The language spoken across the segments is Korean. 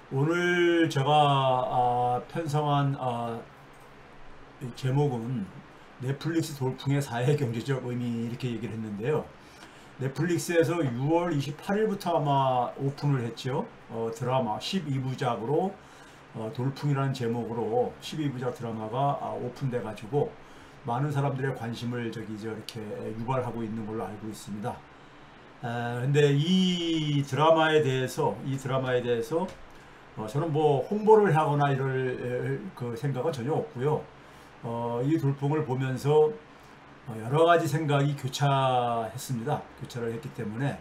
오늘 제가 편성한 제목은 넷플릭스 돌풍의 사회경제적 의미 이렇게 얘기를 했는데요. 넷플릭스에서 6월 28일부터 아마 오픈을 했죠. 드라마 12부작으로 돌풍이라는 제목으로 12부작 드라마가 오픈돼 가지고 많은 사람들의 관심을 저렇게 유발하고 있는 걸로 알고 있습니다. 근데 이 드라마에 대해서 저는 뭐 홍보를 하거나 이럴 그 생각은 전혀 없고요. 이 돌풍을 보면서 여러 가지 생각이 교차했습니다. 교차를 했기 때문에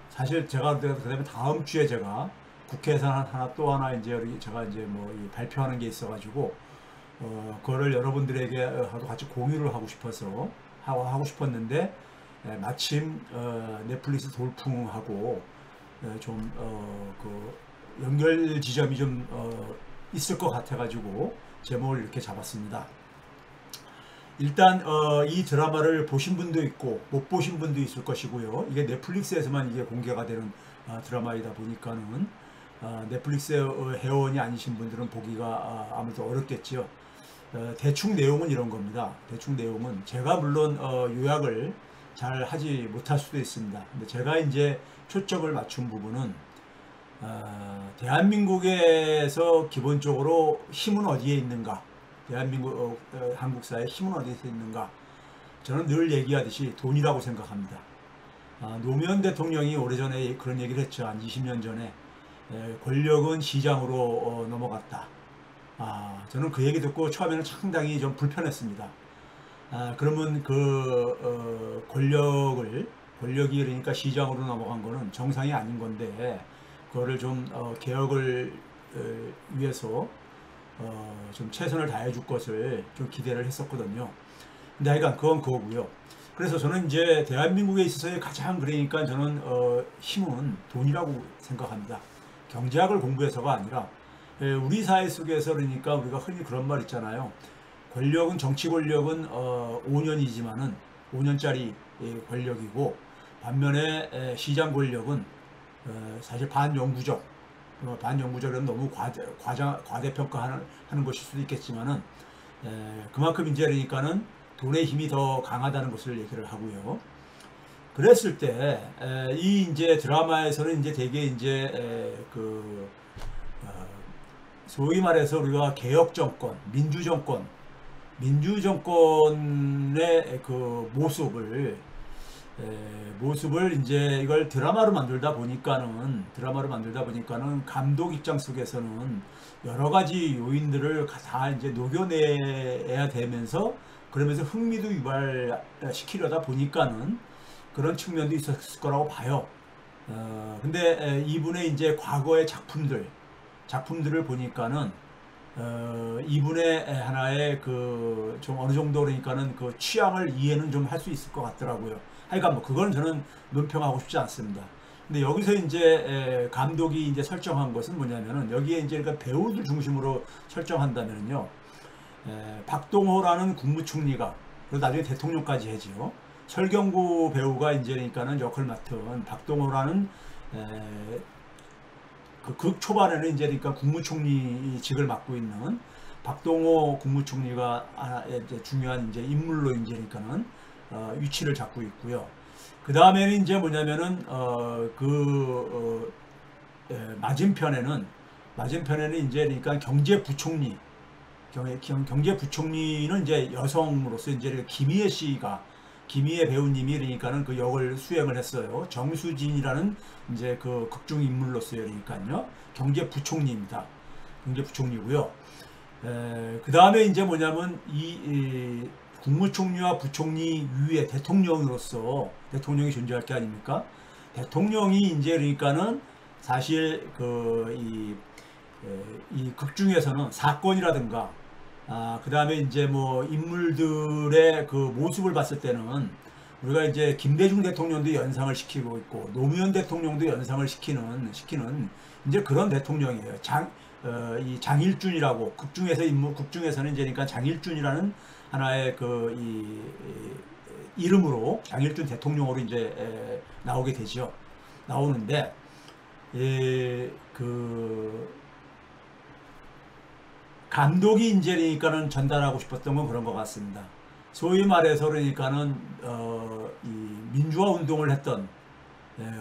사실 제가 그다음에 다음 주에 제가 국회에서 하나 또 하나 이제 제가 이제 뭐 발표하는 게 있어가지고 그거를 여러분들에게 하고 같이 공유를 하고 싶어서 하고 싶었는데 마침 넷플릭스 돌풍하고 그 연결 지점이 좀 있을 것 같아가지고 제목을 이렇게 잡았습니다. 일단 이 드라마를 보신 분도 있고 못 보신 분도 있을 것이고요. 이게 넷플릭스에서만 이게 공개가 되는 드라마이다 보니까는 넷플릭스 회원이 아니신 분들은 보기가 아무래도 어렵겠지요. 대충 내용은 이런 겁니다. 대충 내용은 제가 물론 요약을 잘 하지 못할 수도 있습니다. 근데 제가 이제 초점을 맞춘 부분은 대한민국에서 기본적으로 힘은 어디에 있는가? 대한민국 한국 사회의 힘은 어디에 있는가? 저는 늘 얘기하듯이 돈이라고 생각합니다. 노무현 대통령이 오래전에 그런 얘기를 했죠. 한 20년 전에 권력은 시장으로 넘어갔다. 저는 그 얘기 듣고 처음에는 상당히 좀 불편했습니다. 그러면 권력이 그러니까 시장으로 넘어간 거는 정상이 아닌 건데 그거를 좀 개혁을 위해서 좀 최선을 다해 줄 것을 좀 기대를 했었거든요. 근데 하여간 그건 그거고요. 그래서 저는 이제 대한민국에 있어서의 가장 그러니까 저는 힘은 돈이라고 생각합니다. 경제학을 공부해서가 아니라 우리 사회 속에서 그러니까 우리가 흔히 그런 말 있잖아요. 정치 권력은 5년이지만은 5년짜리 권력이고 반면에 시장 권력은 사실 반영구적은 너무 과대평가하는 것일 수도 있겠지만은 그만큼 이제 그러니까는 돈의 힘이 더 강하다는 것을 얘기를 하고요. 그랬을 때 이 이제 드라마에서는 이제 되게 이제 소위 말해서 우리가 개혁 정권, 민주정권의 그 모습을 이제 이걸 드라마로 만들다 보니까는 감독 입장 속에서는 여러 가지 요인들을 다 이제 녹여내야 되면서 그러면서 흥미도 유발시키려다 보니까는 그런 측면도 있었을 거라고 봐요. 근데 이분의 이제 과거의 작품들을 보니까는 이분의 하나의 좀 어느 정도 그러니까는 그 취향을 이해는 좀 할 수 있을 것 같더라고요. 하여간 뭐 그건 저는 논평하고 싶지 않습니다. 근데 여기서 이제 감독이 이제 설정한 것은 뭐냐면은 여기에 이제 그러니까 배우들 중심으로 설정한다면요. 박동호라는 국무총리가 그리고 나중에 대통령까지 해지요. 설경구 배우가 이제 그러니까는 역을 맡은 박동호라는 극 초반에는 이제 그러니까 국무총리직을 맡고 있는 박동호 국무총리가 이제 중요한 이제 인물로 이제 그러니까는 위치를 잡고 있고요. 그 다음에는 이제 뭐냐면은 맞은편에는 이제 그러니까 경제부총리는 이제 여성으로서 이제 김희애 배우님이 그러니까는 그 역을 수행을 했어요. 정수진이라는 이제 그 극중 인물로서요. 그러니까요. 경제부총리입니다. 경제부총리고요. 그 다음에 이제 뭐냐면 이 국무총리와 부총리 위에 대통령이 존재할 게 아닙니까? 대통령이 이제 그러니까는 사실 이 극중에서는 사건이라든가 그 다음에 이제 뭐 인물들의 그 모습을 봤을 때는 우리가 이제 김대중 대통령도 연상을 시키고 있고 노무현 대통령도 연상을 시키는 이제 그런 대통령이에요. 이 장일준이라고 국중에서는 이제 그러니까 장일준이라는 하나의 이름으로 장일준 대통령으로 이제 나오게 되죠. 나오는데 감독이 이제니까는 전달하고 싶었던 건 그런 것 같습니다. 소위 말해서 그러니까는 이 민주화 운동을 했던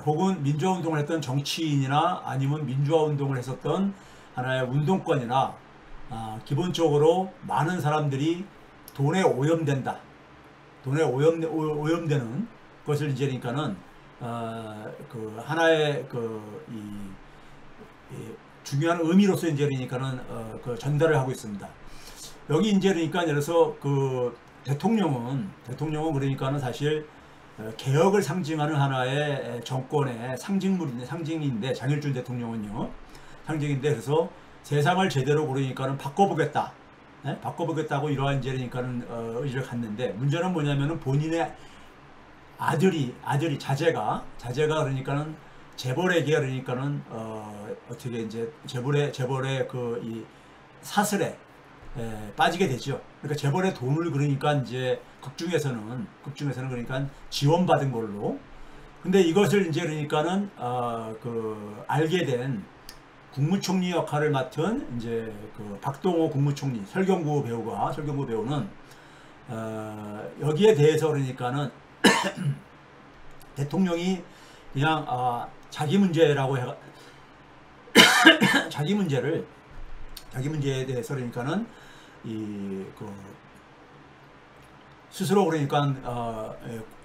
혹은 민주화 운동을 했던 정치인이나 아니면 민주화 운동을 했었던 하나의 운동권이나 기본적으로 많은 사람들이 돈에 오염된다. 돈에 오염되는 것을 이제니까는 그 하나의 이 중요한 의미로서 이제 그러니까는 그 전달을 하고 있습니다. 여기 이제 그러니까 예를 들어서 그 대통령은 그러니까는 사실 개혁을 상징하는 하나의 정권의 상징인데 장일준 대통령은요 상징인데 그래서 세상을 제대로 그러니까는 바꿔보겠다. 바꿔보겠다고 이러한 이제 그러니까는 의지를 갖는데 문제는 뭐냐면은 본인의 아들이 자제가 그러니까는 재벌에게 그러니까는 어떻게 이제 재벌의 그 이 사슬에 빠지게 되죠. 그러니까 재벌의 돈을 그러니까 이제 극중에서는 그러니까 지원받은 걸로. 근데 이것을 이제 그러니까는 그 알게 된 국무총리 역할을 맡은 이제 그 박동호 국무총리 설경구 배우는 여기에 대해서 그러니까는 대통령이 그냥 자기 문제라고 해가 자기 문제에 대해서 그러니까는 스스로 그러니까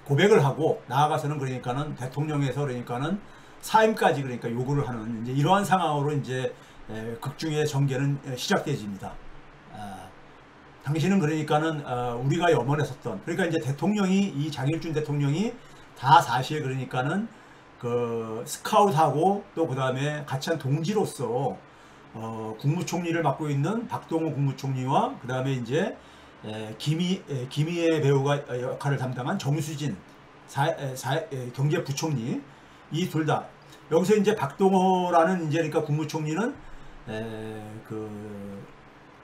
고백을 하고 나아가서는 그러니까는 대통령에서 그러니까는 사임까지 그러니까 요구를 하는 이제 이러한 상황으로 이제 극중의 전개는 시작되집니다. 당신은 그러니까는 우리가 염원했었던 그러니까 이제 이 장일준 대통령이 다 사실 그러니까는 그 스카웃하고 또 그 다음에 같이 한 동지로서 국무총리를 맡고 있는 박동호 국무총리와 그 다음에 이제 김희애 배우가 역할을 담당한 정수진 경제부총리 이 둘 다 여기서 이제 박동호라는 이제 그러니까 국무총리는 그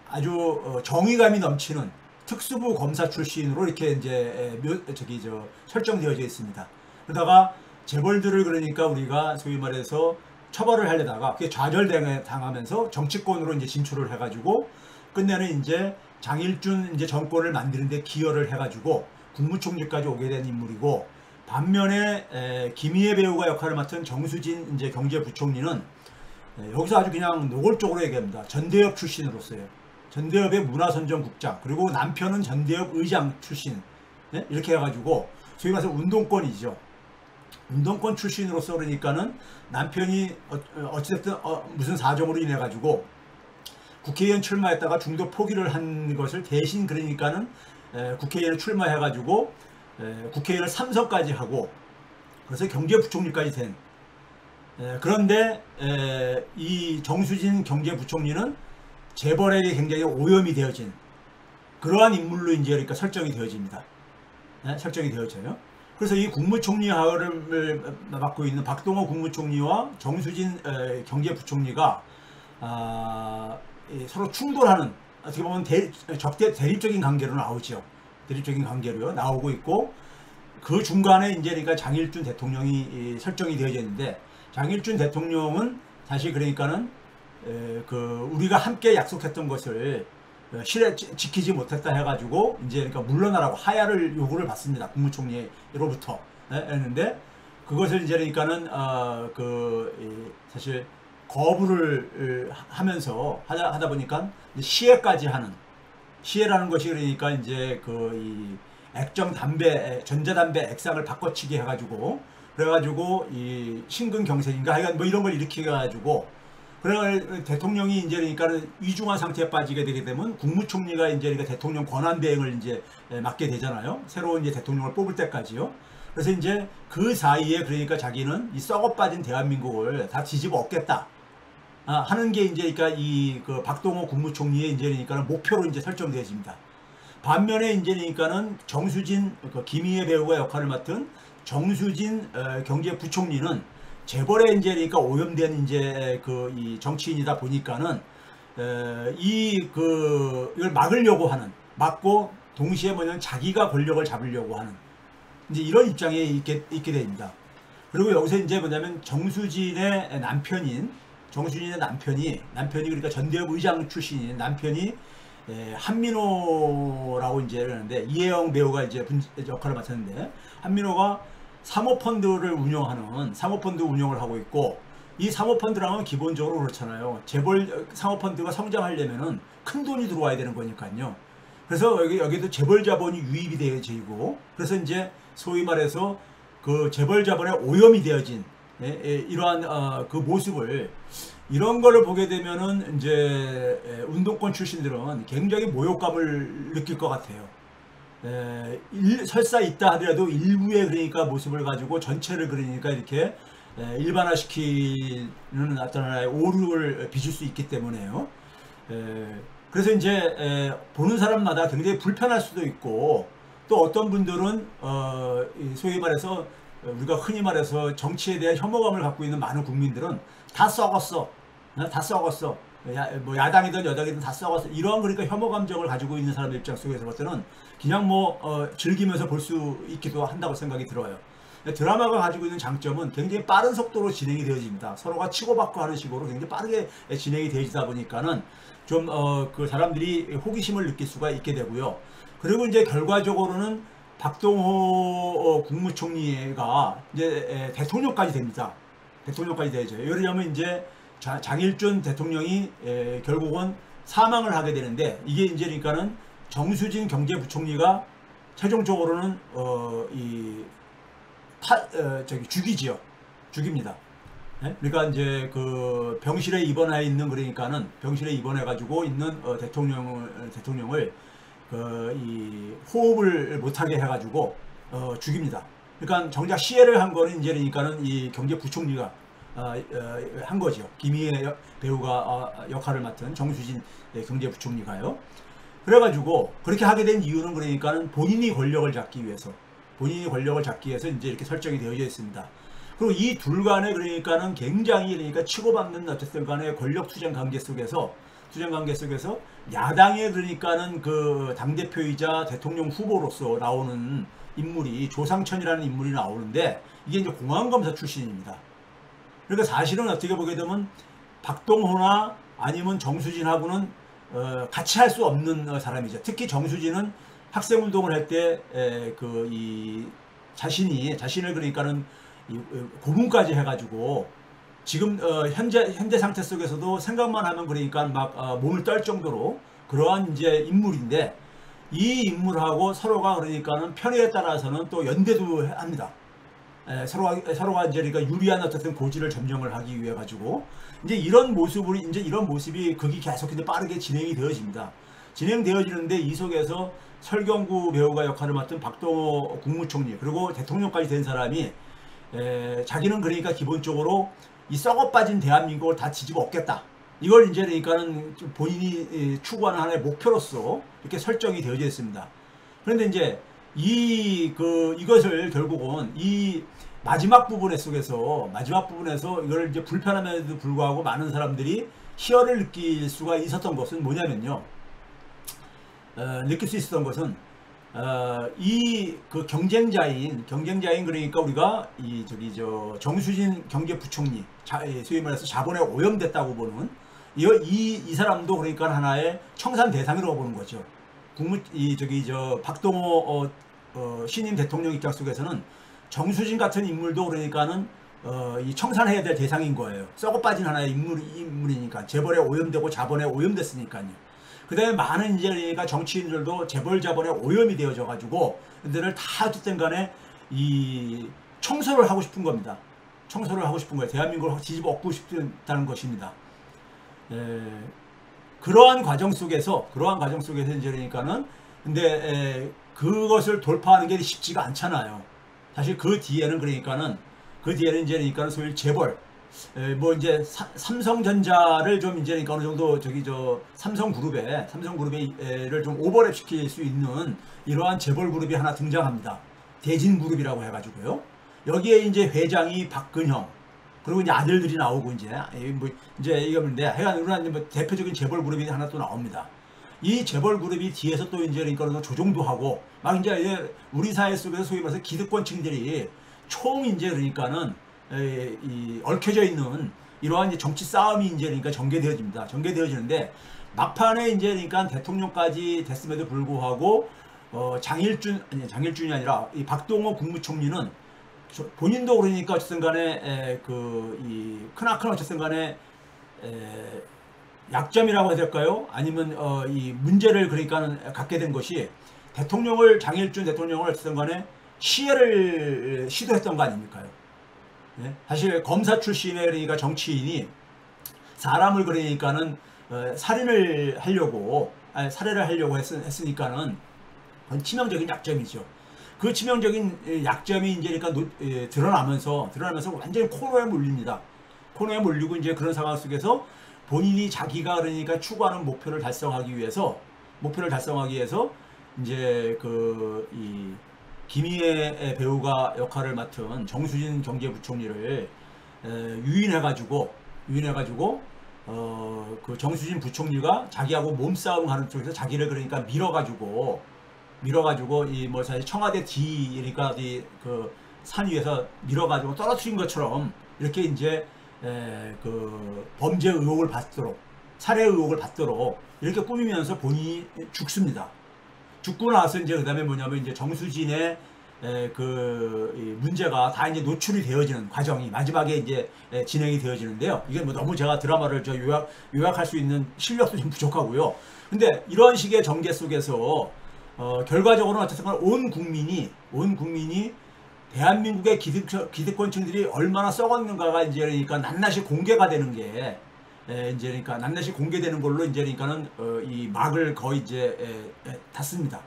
아주 정의감이 넘치는 특수부 검사 출신으로 이렇게 이제 설정되어져 있습니다. 그러다가 재벌들을 그러니까 우리가 소위 말해서 처벌을 하려다가 그게 좌절당하면서 정치권으로 이제 진출을 해가지고 끝내는 이제 장일준 이제 정권을 만드는데 기여를 해가지고 국무총리까지 오게 된 인물이고 반면에 김희애 배우가 역할을 맡은 정수진 이제 경제부총리는 여기서 아주 그냥 노골적으로 얘기합니다. 전대협 출신으로서요. 전대협의 문화선정국장 그리고 남편은 전대협 의장 출신 이렇게 해가지고 소위 말해서 운동권이죠. 운동권 출신으로서 그러니까는 남편이 어찌됐든 무슨 사정으로 인해 가지고 국회의원 출마했다가 중도 포기를 한 것을 대신 그러니까는 국회의원 출마해 가지고 국회의원을 3선까지 하고 그래서 경제부총리까지 된 그런데 이 정수진 경제부총리는 재벌에게 굉장히 오염이 되어진 그러한 인물로 이제 그러니까 설정이 되어집니다. 설정이 되어져요. 그래서 이 국무총리를 맡고 있는 박동호 국무총리와 정수진 경제부총리가 서로 충돌하는 어떻게 보면 대립적인 관계로 나오죠. 대립적인 관계로 나오고 있고 그 중간에 이제 그러니까 장일준 대통령이 설정이 되어져 있는데 장일준 대통령은 사실 그러니까는 우리가 함께 약속했던 것을 지키지 못했다 해가지고 이제 그러니까 물러나라고 하야를 요구를 받습니다. 국무총리로부터 했는데 그것을 이제 그러니까는 사실 거부를 하면서 하다 보니까 시해까지 하는 시해라는 것이 그러니까 이제 이 전자담배 액상을 바꿔치기 해가지고 그래가지고 이 심근경색인가 하여간 뭐 이런 걸 일으키게 해가지고 그래 대통령이 이제 그러니까 위중한 상태에 빠지게 되게 되면 국무총리가 이제 그러니까 대통령 권한 대행을 이제 맡게 되잖아요. 새로운 이제 대통령을 뽑을 때까지요. 그래서 이제 그 사이에 그러니까 자기는 이 썩어 빠진 대한민국을 다 뒤집어 엎겠다. 하는 게 이제 그러니까 그 박동호 국무총리의 이제 그러니까 목표로 이제 설정되어집니다. 반면에 이제 그러니까는 정수진 김희애 배우가 역할을 맡은 정수진 경제부총리는 재벌에 이제 그러니까 오염된 이제 이 정치인이다 보니까는 이걸 막고 동시에 뭐냐면 자기가 권력을 잡으려고 하는 이제 이런 입장에 있게 됩니다. 그리고 여기서 이제 뭐냐면 정수진의 남편이 그러니까 전대협 의장 출신인 남편이 한민호라고 이제 그러는데 이혜영 배우가 이제 역할을 맡았는데 한민호가 사모펀드를 운영을 하고 있고 이 사모펀드라면 기본적으로 그렇잖아요. 재벌 사모펀드가 성장하려면은 큰 돈이 들어와야 되는 거니까요. 그래서 여기도 재벌 자본이 유입이 되어지고 그래서 이제 소위 말해서 그 재벌 자본의 오염이 되어진 이러한 그 모습을 이런 거를 보게 되면은 이제 운동권 출신들은 굉장히 모욕감을 느낄 것 같아요. 설사 있다 하더라도 일부의 그러니까 모습을 가지고 전체를 그러니까 이렇게 일반화시키는 어떤 하나의 오류를 빚을 수 있기 때문에요. 그래서 이제 보는 사람마다 굉장히 불편할 수도 있고 또 어떤 분들은 소위 말해서 우리가 흔히 말해서 정치에 대한 혐오감을 갖고 있는 많은 국민들은 다 썩었어. 뭐 야당이든 여당이든 다 썩었어. 이러한 그러니까 혐오 감정을 가지고 있는 사람들 입장 속에서 볼 때는 그냥 뭐 즐기면서 볼 수 있기도 한다고 생각이 들어요. 드라마가 가지고 있는 장점은 굉장히 빠른 속도로 진행이 되어집니다. 서로가 치고받고 하는 식으로 굉장히 빠르게 진행이 되어지다 보니까는 좀 그 사람들이 호기심을 느낄 수가 있게 되고요. 그리고 이제 결과적으로는 박동호 국무총리가 이제 대통령까지 됩니다. 대통령까지 되죠. 예를 들면 이제 장일준 대통령이 결국은 사망을 하게 되는데 이게 이제 그러니까는 정수진 경제부총리가 최종적으로는 죽이지요. 죽입니다. 네? 그러니까 이제 그 병실에 입원해 있는 그러니까는 병실에 입원해 가지고 있는 대통령을 이 호흡을 못하게 해가지고 죽입니다. 그러니까 정작 시해를 한 거는 이제 그러니까는 이 경제부총리가 한 거죠. 김희애 배우가 역할을 맡은 정수진 경제부총리가요. 그래가지고 그렇게 하게 된 이유는 그러니까는 본인이 권력을 잡기 위해서 이제 이렇게 설정이 되어져 있습니다. 그리고 이 둘 간에 그러니까는 굉장히 그러니까 치고받는 어쨌든 간에 권력 투쟁 관계 속에서 야당에 그러니까는 그 당대표이자 대통령 후보로서 나오는 인물이 조상천이라는 인물이 나오는데 이게 이제 공안검사 출신입니다. 그러니까 사실은 어떻게 보게 되면 박동호나 아니면 정수진하고는 같이 할 수 없는 사람이죠. 특히 정수진은 학생운동을 할 때 이 자신을 그러니까는 고문까지 해가지고 지금 현재 상태 속에서도 생각만 하면 그러니까 막 몸을 떨 정도로 그러한 이제 인물인데 이 인물하고 서로가 그러니까는 편의에 따라서는 또 연대도 합니다. 서로가 이제 그러니까 유리한 어쨌든 고지를 점령을 하기 위해 가지고 이제 이런 모습이 극이 계속 이제 빠르게 진행이 되어집니다. 진행되어지는데 이 속에서 설경구 배우가 역할을 맡은 박동호 국무총리 그리고 대통령까지 된 사람이 자기는 그러니까 기본적으로 이 썩어빠진 대한민국을 다 뒤집어 엎겠다. 이걸 이제 그러니까는 본인이 추구하는 하나의 목표로서 이렇게 설정이 되어져 있습니다. 그런데 이제 이것을 결국은 이 마지막 부분에 속에서 이걸 이제 불편함에도 불구하고 많은 사람들이 희열을 느낄 수가 있었던 것은 뭐냐면요. 느낄 수 있었던 것은 이 그 경쟁자인 그러니까 우리가 정수진 경제부총리 소위 말해서 자본에 오염됐다고 보는 이 사람도 그러니까 하나의 청산 대상이라고 보는 거죠. 박동호 신임 대통령 입장 속에서는 정수진 같은 인물도 그러니까는 이 청산해야 될 대상인 거예요. 썩어빠진 하나의 인물이니까 재벌에 오염되고 자본에 오염됐으니까요. 그 다음에 많은 이제 그러니까 정치인들도 재벌 자본에 오염이 되어져 가지고 그들을 다 어쨌든 간에 이 청소를 하고 싶은 겁니다. 청소를 하고 싶은 거예요. 대한민국을 확 뒤집어 엎고 싶다는 것입니다. 그러한 과정 속에서 이제 그러니까는 근데 그것을 돌파하는 게 쉽지가 않잖아요. 사실 그 뒤에는 이제 그러니까는 소위 재벌 뭐 이제 삼성전자를 좀 이제 그러니까 어느 정도 삼성그룹을 좀 오버랩 시킬 수 있는 이러한 재벌 그룹이 하나 등장합니다. 대진그룹이라고 해가지고요. 여기에 이제 회장이 박근형 그리고 이제 아들들이 나오고 이제 이거인데 하여간 뭐 대표적인 재벌 그룹이 하나 또 나옵니다. 이 재벌 그룹이 뒤에서 또 이제 그러니까 조종도 하고 막 이제 우리 사회 속에서 소위 말해서 기득권층들이 총 이제 그러니까는 이 얽혀져 있는 이러한 이제 정치 싸움이 이제 그러니까 전개되어집니다. 전개되어지는데 막판에 이제 그러니까 대통령까지 됐음에도 불구하고 장일준이 아니라 이 박동호 국무총리는 본인도 그러니까 어쨌든 간에 이 크나큰 어쨌든 간에 약점이라고 해야 될까요? 아니면 이 문제를 그러니까 갖게 된 것이 장일준 대통령을 어쨌든 간에 시해를 시도했던 거 아닙니까요? 예? 사실 검사 출신의 그러니까 정치인이 사람을 그러니까는 살해를 하려고 했으니까는 그건 치명적인 약점이죠. 그 치명적인 약점이 이제 그러니까 드러나면서 완전히 코너에 몰립니다. 코너에 몰리고 이제 그런 상황 속에서 본인이 자기가 그러니까 추구하는 목표를 달성하기 위해서 이제 이 김희애 배우가 역할을 맡은 정수진 경제부총리를 유인해가지고 그 정수진 부총리가 자기하고 몸싸움 하는 쪽에서 자기를 그러니까 밀어가지고 이 뭐 사실 청와대 그러니까 그 산 위에서 밀어가지고 떨어뜨린 것처럼 이렇게 이제 그 범죄 의혹을 받도록 살해 의혹을 받도록 이렇게 꾸미면서 본인이 죽습니다. 죽고 나서 이제 그다음에 뭐냐면 이제 정수진의 그 문제가 다 이제 노출이 되어지는 과정이 마지막에 이제 진행이 되어지는데요. 이게 뭐 너무 제가 드라마를 요약할 수 있는 실력도 좀 부족하고요. 근데 이런 식의 전개 속에서 결과적으로는 어쨌든 온 국민이 대한민국의 기득권층들이 얼마나 썩었는가가 이제 그러니까 낱낱이 공개가 되는 게 이제 그러니까 낱낱이 공개되는 걸로 이제 그러니까는 이 막을 거의 이제 닫습니다.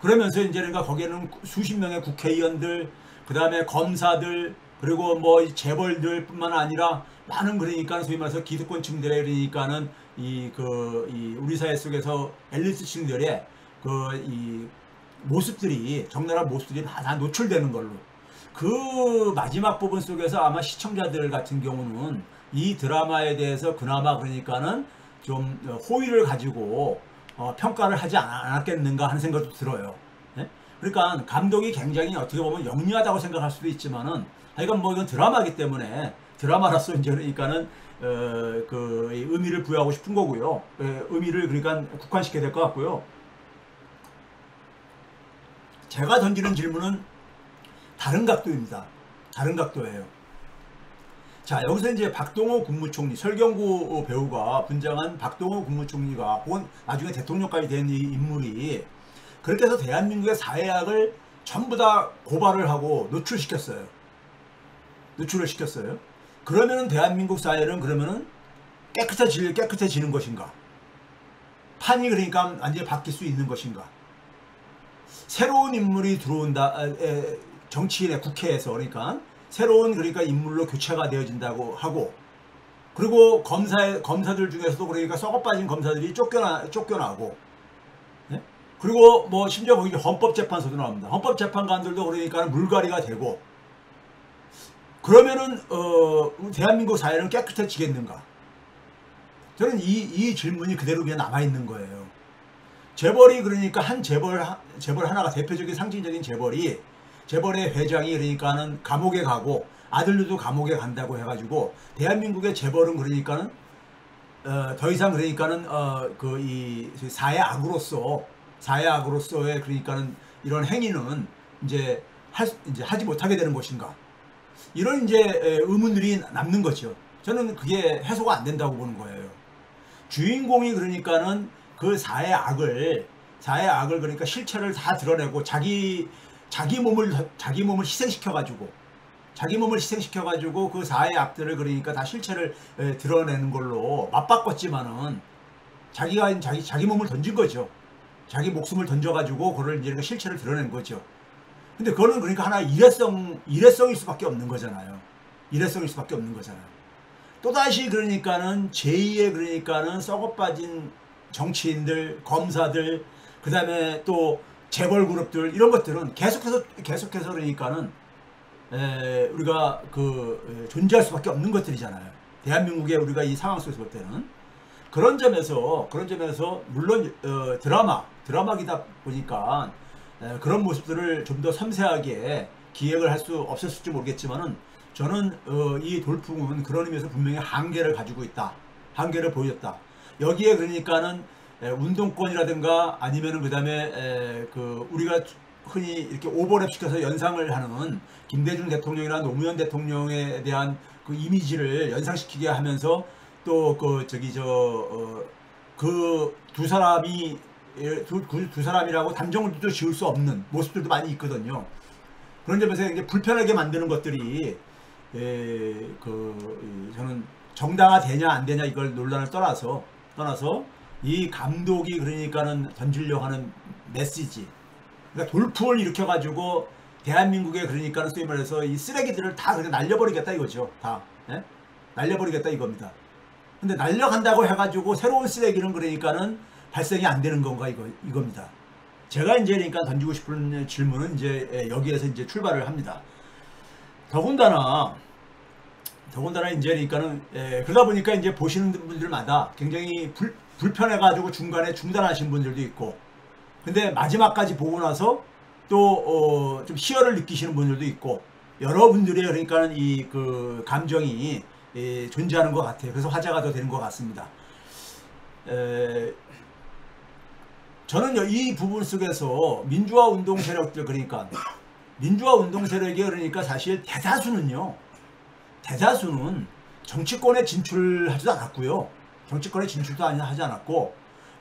그러면서 이제 그러니까 거기에는 수십 명의 국회의원들, 그 다음에 검사들, 그리고 뭐 재벌들뿐만 아니라 많은 그러니까 소위 말해서 기득권층들의 그러니까는 이 우리 사회 속에서 엘리트층들의 이 모습들이 적나라한 모습들이 다 노출되는 걸로 그 마지막 부분 속에서 아마 시청자들 같은 경우는 이 드라마에 대해서 그나마 그러니까는 좀 호의를 가지고 평가를 하지 않았겠는가 하는 생각도 들어요. 네? 그러니까 감독이 굉장히 어떻게 보면 영리하다고 생각할 수도 있지만은 이건 뭐 이건 드라마이기 때문에 드라마로서 이제 그러니까는 그 의미를 부여하고 싶은 거고요. 의미를 그러니까 국한시켜야 될 것 같고요. 제가 던지는 질문은 다른 각도입니다. 다른 각도예요. 자, 여기서 이제 박동호 국무총리, 설경구 배우가 분장한 박동호 국무총리가 혹은 나중에 대통령까지 된 이 인물이 그렇게 해서 대한민국의 사회학을 전부 다 고발을 하고 노출을 시켰어요. 그러면은 대한민국 사회는 그러면은 깨끗해지는 것인가? 판이 그러니까 완전히 바뀔 수 있는 것인가? 새로운 인물이 들어온다, 정치인의 국회에서 그러니까 새로운 그러니까 인물로 교체가 되어진다고 하고, 그리고 검사들 중에서도 그러니까 썩어빠진 검사들이 쫓겨나고, 네? 그리고 뭐 심지어 거기 헌법재판소도 나옵니다. 헌법재판관들도 그러니까 물갈이가 되고, 그러면은 대한민국 사회는 깨끗해지겠는가? 저는 이 질문이 그대로 그냥 남아 있는 거예요. 재벌이 그러니까 한 재벌 하나가 대표적인 상징적인 재벌의 회장이 그러니까는 감옥에 가고 아들들도 감옥에 간다고 해가지고 대한민국의 재벌은 그러니까는 더 이상 그러니까는 이 사회악으로서의 그러니까는 이런 행위는 이제 하지 못하게 되는 것인가? 이런 이제 의문들이 남는 거죠. 저는 그게 해소가 안 된다고 보는 거예요. 주인공이 그러니까는 그 사회의 악을 그러니까 실체를 다 드러내고 자기 몸을 희생시켜가지고 그 사회의 악들을 그러니까 다 실체를 드러내는 걸로 맞바꿨지만은 자기 몸을 던진 거죠. 자기 목숨을 던져가지고 그걸 이제 실체를 드러낸 거죠. 근데 그거는 그러니까 하나 일회성일 수밖에 없는 거잖아요. 또다시 그러니까는 제2의 그러니까는 썩어빠진 정치인들, 검사들, 그 다음에 또 재벌 그룹들 이런 것들은 계속해서 그러니까는 우리가 존재할 수밖에 없는 것들이잖아요. 대한민국의 우리가 이 상황 속에서 볼 때는 그런 점에서 물론 드라마이다 보니까 그런 모습들을 좀 더 섬세하게 기획을 할 수 없었을지 모르겠지만은 저는 이 돌풍은 그런 의미에서 분명히 한계를 가지고 있다. 한계를 보였다. 여기에 그러니까는 운동권이라든가 아니면은 그다음에 그 우리가 흔히 이렇게 오버랩 시켜서 연상을 하는 김대중 대통령이나 노무현 대통령에 대한 그 이미지를 연상시키게 하면서 또 그 저기 그 두 사람이 두 사람이라고 단정도 지을 수 없는 모습들도 많이 있거든요. 그런 점에서 이제 불편하게 만드는 것들이 저는 정당화되냐 안 되냐 이걸 논란을 떠나서 이 감독이 그러니까는 던지려고 하는 메시지, 그러니까 돌풍을 일으켜 가지고 대한민국에 그러니까는 소위 말해서 이 쓰레기들을 다 그냥 날려버리겠다 이거죠. 다 날려버리겠다 이겁니다. 근데 날려간다고 해가지고 새로운 쓰레기는 그러니까는 발생이 안 되는 건가 이겁니다. 제가 이제 그러니까 던지고 싶은 질문은 이제 여기에서 이제 출발을 합니다. 더군다나 이제 그러니까는 그러다 보니까 이제 보시는 분들마다 굉장히 불편해가지고 중간에 중단하신 분들도 있고, 근데 마지막까지 보고 나서 또 좀 희열을 느끼시는 분들도 있고, 여러분들의 그러니까는 이 그 감정이 존재하는 것 같아요. 그래서 화제가 더 되는 것 같습니다. 저는 이 부분 속에서 민주화 운동 세력들, 그러니까 민주화 운동 세력이 그러니까 사실 대다수는 정치권에 진출하지도 않았고요. 정치권에 진출도 하지 않았고,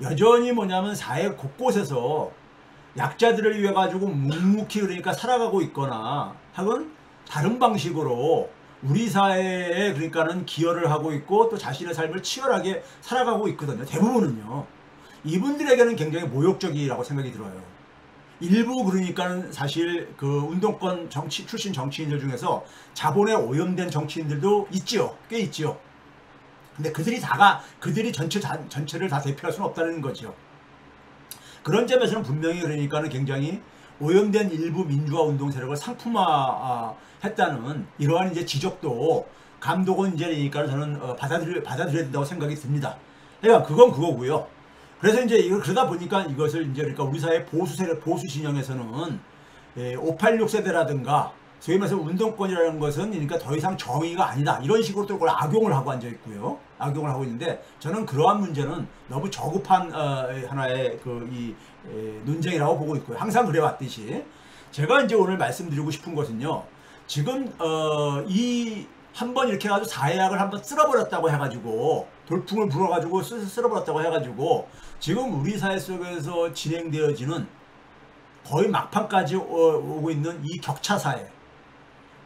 여전히 뭐냐면 사회 곳곳에서 약자들을 위해 가지고 묵묵히 그러니까 살아가고 있거나 혹은 다른 방식으로 우리 사회에 그러니까는 기여를 하고 있고 또 자신의 삶을 치열하게 살아가고 있거든요. 대부분은요. 이분들에게는 굉장히 모욕적이라고 생각이 들어요. 일부 그러니까는 사실 그 운동권 출신 정치인들 중에서 자본에 오염된 정치인들도 있지요. 꽤 있지요. 근데 그들이 전체를 다 대표할 수는 없다는 거죠. 그런 점에서는 분명히 그러니까는 굉장히 오염된 일부 민주화 운동 세력을 상품화했다는 이러한 이제 지적도 감독은 이제 그러니까 저는 받아들여야 된다고 생각이 듭니다. 그러니까 그건 그거고요. 그래서 이제 이걸 그러다 보니까 이것을 이제 그러니까 우리 사회 보수 진영에서는 586 세대라든가 소위 말해서 운동권이라는 것은 그러니까 더 이상 정의가 아니다 이런 식으로 또 그걸 악용을 하고 앉아 있고요. 악용을 하고 있는데 저는 그러한 문제는 너무 저급한 하나의 이 논쟁이라고 보고 있고요. 항상 그래왔듯이 제가 이제 오늘 말씀드리고 싶은 것은요. 지금 이 한번 이렇게 해가지고 사회학을 한번 쓸어버렸다고 해가지고 돌풍을 불어가지고 쓸어버렸다고 해가지고 지금 우리 사회 속에서 진행되어지는 거의 막판까지 오고 있는 이 격차 사회,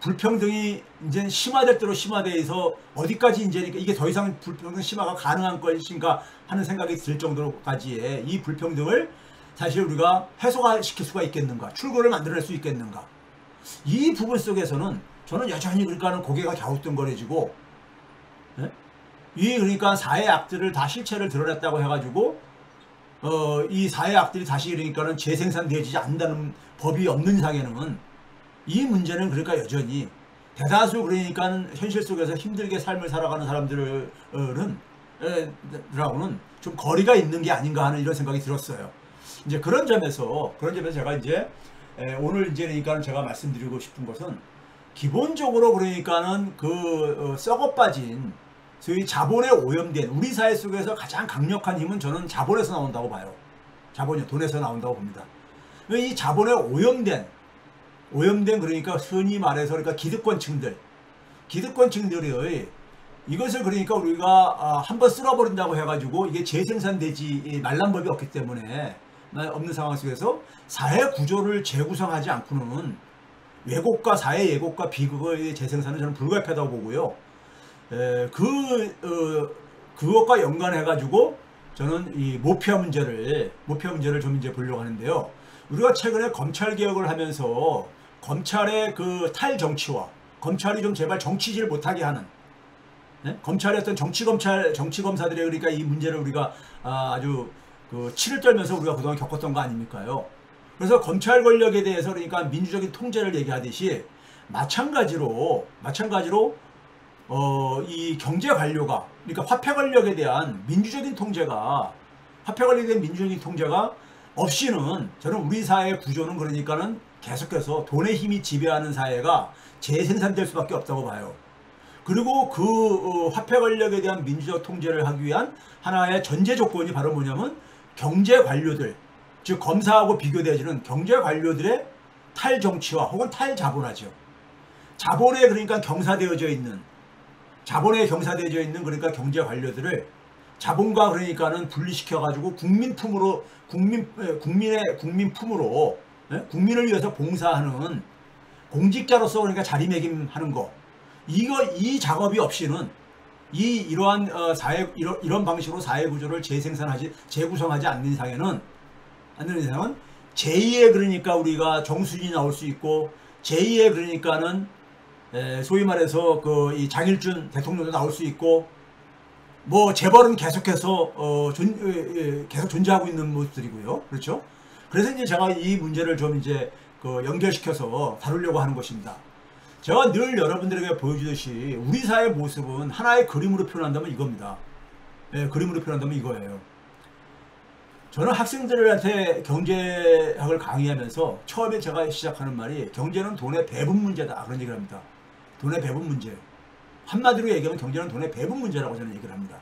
불평등이 이제 심화될 대로 심화돼서 어디까지 이제 이게 더 이상 불평등 심화가 가능한 것인가 하는 생각이 들 정도로까지의 이 불평등을 사실 우리가 해소시킬 수가 있겠는가, 출구를 만들어낼 수 있겠는가, 이 부분 속에서는 저는 여전히 그러니까는 고개가 갸우뚱거려지고, 이 그러니까 사회 악들을 다 실체를 드러냈다고 해가지고 이 사회 악들이 다시 그러니까는 재생산되지 않는다는 법이 없는 이상에는 이 문제는 그러니까 여전히 대다수 그러니까 현실 속에서 힘들게 삶을 살아가는 사람들은 라고는 좀 거리가 있는 게 아닌가 하는 이런 생각이 들었어요. 이제 그런 점에서 제가 이제 오늘 이제 그러니까 제가 말씀드리고 싶은 것은 기본적으로 그러니까는 그 썩어 빠진 소위 자본에 오염된 우리 사회 속에서 가장 강력한 힘은 저는 자본에서 나온다고 봐요. 자본이 돈에서 나온다고 봅니다. 이 자본에 오염된 그러니까 흔히 말해서 그러니까 기득권층들이 이것을 그러니까 우리가 한번 쓸어버린다고 해가지고 이게 재생산되지 말란 법이 없기 때문에 없는 상황 속에서 사회 구조를 재구성하지 않고는 왜곡과 사회 왜곡과 비극의 재생산은 저는 불가피하다고 보고요. 그것과 연관해가지고 저는 이 모피아 문제를 좀 이제 보려고 하는데요. 우리가 최근에 검찰 개혁을 하면서 검찰의 그 탈정치와 검찰이 좀 제발 정치질 못하게 하는 검찰의 어떤 정치검사들의 그러니까 이 문제를 우리가 아주 그 치를 떨면서 우리가 그동안 겪었던 거 아닙니까요? 그래서 검찰 권력에 대해서 그러니까 민주적인 통제를 얘기하듯이 마찬가지로 이 경제 관료가 그러니까 화폐 권력에 대한 민주적인 통제가 없이는 저는 우리 사회의 구조는 그러니까는 계속해서 돈의 힘이 지배하는 사회가 재생산될 수밖에 없다고 봐요. 그리고 그 화폐 권력에 대한 민주적 통제를 하기 위한 하나의 전제 조건이 바로 뭐냐면 경제 관료들, 즉 검사하고 비교되어지는 경제 관료들의 탈정치화 혹은 탈자본화죠. 자본에 그러니까 경사되어져 있는 그러니까 경제 관료들을 자본과 그러니까는 분리시켜 가지고 국민품으로 국민을 위해서 봉사하는 공직자로서 그러니까 자리매김하는 거. 이 작업이 없이는 이러한 이런 방식으로 사회 구조를 재구성하지 않는 이상은 제2의 그러니까 우리가 정수진이 나올 수 있고 제2의 그러니까는 소위 말해서 이 장일준 대통령도 나올 수 있고 뭐 재벌은 계속해서 계속 존재하고 있는 모습들이고요. 그렇죠? 그래서 이제 제가 이 문제를 좀 이제 연결시켜서 다루려고 하는 것입니다. 제가 늘 여러분들에게 보여주듯이 우리 사회의 모습은 하나의 그림으로 표현한다면 이겁니다. 그림으로 표현한다면 이거예요. 저는 학생들한테 경제학을 강의하면서 처음에 제가 시작하는 말이 경제는 돈의 배분 문제다 그런 얘기를 합니다. 돈의 배분 문제. 한마디로 얘기하면 경제는 돈의 배분 문제라고 저는 얘기를 합니다.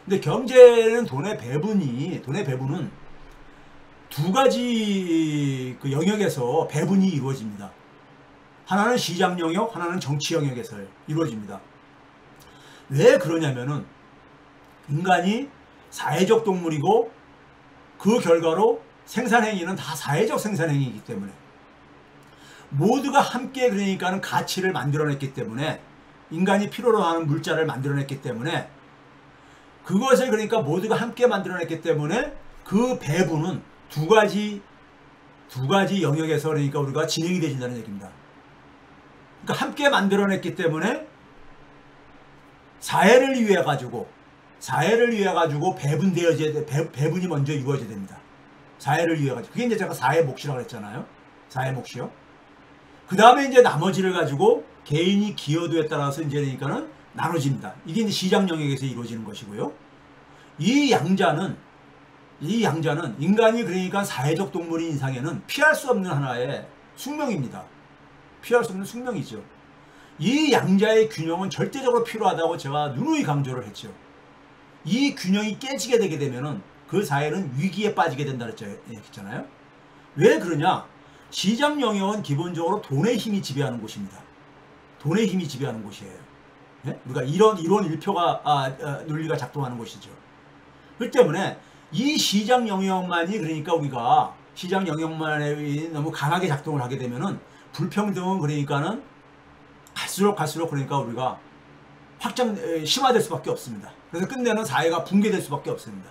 근데 경제는 돈의 배분은 두 가지 그 영역에서 배분이 이루어집니다. 하나는 시장 영역, 하나는 정치 영역에서 이루어집니다. 왜 그러냐면은 인간이 사회적 동물이고 그 결과로 생산행위는 다 사회적 생산행위이기 때문에 모두가 함께 그러니까는 가치를 만들어냈기 때문에 인간이 필요로 하는 물자를 만들어냈기 때문에 그것을 그러니까 모두가 함께 만들어냈기 때문에 그 배분은 두 가지 영역에서 그러니까 우리가 진행이 되신다는 얘기입니다. 그러니까 함께 만들어냈기 때문에 사회를 위해 가지고 배분이 먼저 이루어져야 됩니다. 사회를 위해 가지고 그게 이제 제가 사회 몫이라고 했잖아요. 사회 몫이요. 그 다음에 이제 나머지를 가지고 개인이 기여도에 따라서 이제 그러니까는 나눠집니다. 이게 이제 시장 영역에서 이루어지는 것이고요. 이 양자는 인간이 그러니까 사회적 동물인 이상에는 피할 수 없는 하나의 숙명입니다. 피할 수 없는 숙명이죠. 이 양자의 균형은 절대적으로 필요하다고 제가 누누이 강조를 했죠. 이 균형이 깨지게 되게 되면은 그 사회는 위기에 빠지게 된다 그랬잖아요. 왜 그러냐? 시장 영역은 기본적으로 돈의 힘이 지배하는 곳입니다. 돈의 힘이 지배하는 곳이에요. 네? 우리가 이런 일표가 논리가 작동하는 곳이죠. 그렇기 때문에 이 시장 영역만이 그러니까 우리가 시장 영역만에 너무 강하게 작동을 하게 되면은 불평등은 그러니까는 갈수록 그러니까 우리가 심화될 수밖에 없습니다. 그래서 끝내는 사회가 붕괴될 수밖에 없습니다.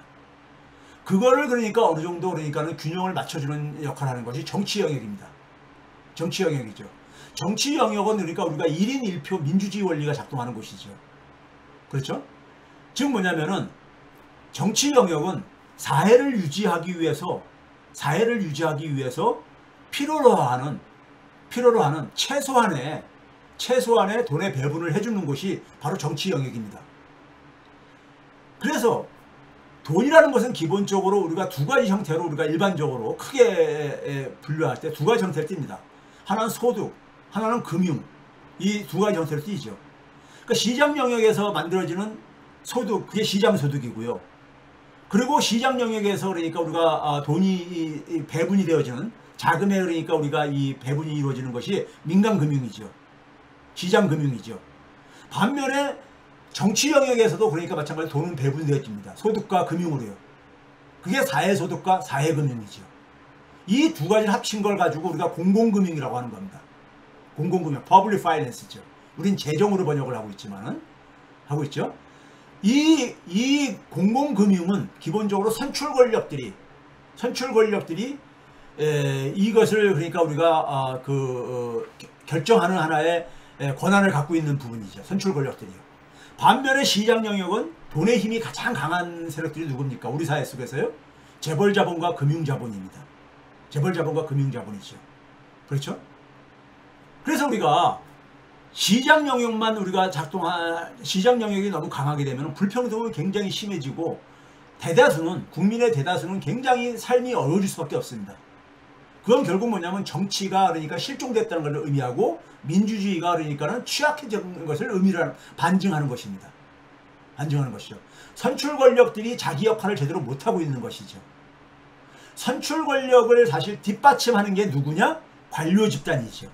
그거를 그러니까 어느 정도 그러니까는 균형을 맞춰주는 역할을 하는 것이 정치 영역입니다. 정치 영역이죠. 정치 영역은 그러니까 우리가 1인 1표 민주주의 원리가 작동하는 곳이죠. 그렇죠? 즉 뭐냐면은 정치 영역은 사회를 유지하기 위해서 필요로 하는 최소한의 돈의 배분을 해주는 곳이 바로 정치 영역입니다. 그래서 돈이라는 것은 기본적으로 우리가 두 가지 형태로 우리가 일반적으로 크게 분류할 때 두 가지 형태를 띱니다. 하나는 소득, 하나는 금융. 이 두 가지 형태를 띄죠. 그러니까 시장 영역에서 만들어지는 소득, 그게 시장 소득이고요. 그리고 시장 영역에서 그러니까 우리가 돈이 배분이 되어지는 자금에 그러니까 우리가 이 배분이 이루어지는 것이 민간 금융이죠. 시장 금융이죠. 반면에 정치 영역에서도 그러니까 마찬가지로 돈은 배분되어집니다. 소득과 금융으로요. 그게 사회소득과 사회금융이죠. 이 두 가지를 합친 걸 가지고 우리가 공공금융이라고 하는 겁니다. 공공금융, public finance죠. 우린 재정으로 번역을 하고 있죠. 이 공공금융은 기본적으로 선출 권력들이 이것을 그러니까 우리가 결정하는 하나의 권한을 갖고 있는 부분이죠. 선출 권력들이요. 반면에 시장 영역은 돈의 힘이 가장 강한 세력들이 누굽니까? 우리 사회 속에서요. 재벌자본과 금융자본입니다. 재벌자본과 금융자본이죠. 그렇죠? 그래서 우리가 시장 영역만 시장 영역이 너무 강하게 되면 불평등은 굉장히 심해지고 국민의 대다수는 굉장히 삶이 어려워질 수밖에 없습니다. 그건 결국 뭐냐면 정치가 그러니까 실종됐다는 걸 의미하고 민주주의가 그러니까는 취약해진 것을 반증하는 것입니다. 반증하는 것이죠. 선출 권력들이 자기 역할을 제대로 못하고 있는 것이죠. 선출 권력을 사실 뒷받침하는 게 누구냐? 관료 집단이죠.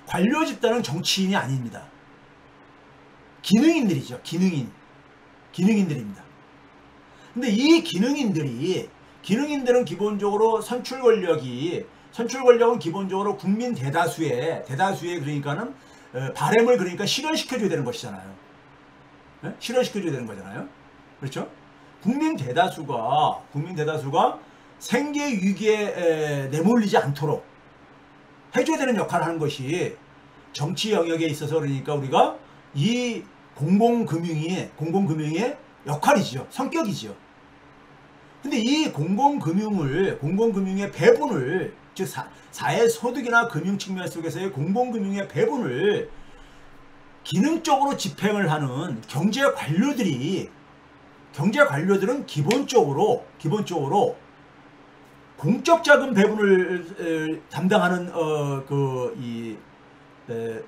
관료 집단은 정치인이 아닙니다. 기능인들이죠. 기능인들입니다. 근데 이 기능인들은 기본적으로 선출 권력은 기본적으로 국민 대다수의 그러니까는 바램을 그러니까 실현시켜줘야 되는 것이잖아요. 네? 실현시켜줘야 되는 거잖아요. 그렇죠? 국민 대다수가 생계 위기에 내몰리지 않도록 해줘야 되는 역할을 하는 것이 정치 영역에 있어서 그러니까 우리가 이 공공금융의 역할이지요. 성격이지요. 근데 이 공공금융의 배분을, 즉 사회소득이나 금융 측면 속에서의 공공금융의 배분을 기능적으로 집행을 하는 경제관료들은 기본적으로 공적 자금 배분을 담당하는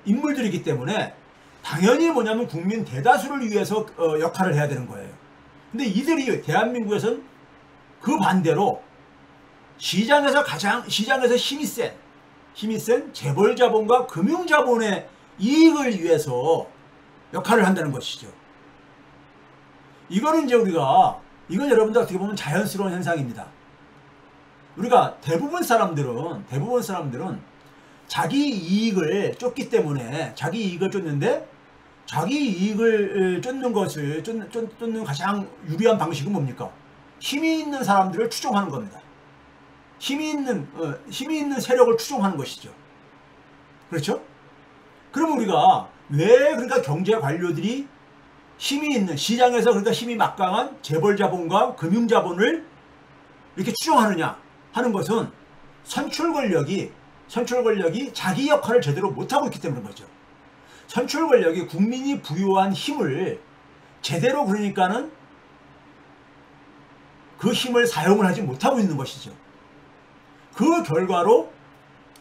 인물들이기 때문에 당연히 뭐냐면 국민 대다수를 위해서 역할을 해야 되는 거예요. 근데 이들이 대한민국에서는 그 반대로 시장에서 힘이 센 재벌자본과 금융자본의 이익을 위해서 역할을 한다는 것이죠. 이거는 이제 이건 여러분들 어떻게 보면 자연스러운 현상입니다. 우리가 대부분 사람들은 자기 이익을 쫓기 때문에 자기 이익을 쫓는데 자기 이익을 쫓는 가장 유리한 방식은 뭡니까? 힘이 있는 사람들을 추종하는 겁니다. 힘이 있는 세력을 추종하는 것이죠. 그렇죠? 그럼 우리가 왜 그러니까 경제 관료들이 힘이 있는 시장에서 그러니까 힘이 막강한 재벌자본과 금융자본을 이렇게 추종하느냐 하는 것은 선출 권력이 자기 역할을 제대로 못하고 있기 때문인 거죠. 선출 권력이 국민이 부여한 힘을 제대로 그러니까는 그 힘을 사용을 하지 못하고 있는 것이죠. 그 결과로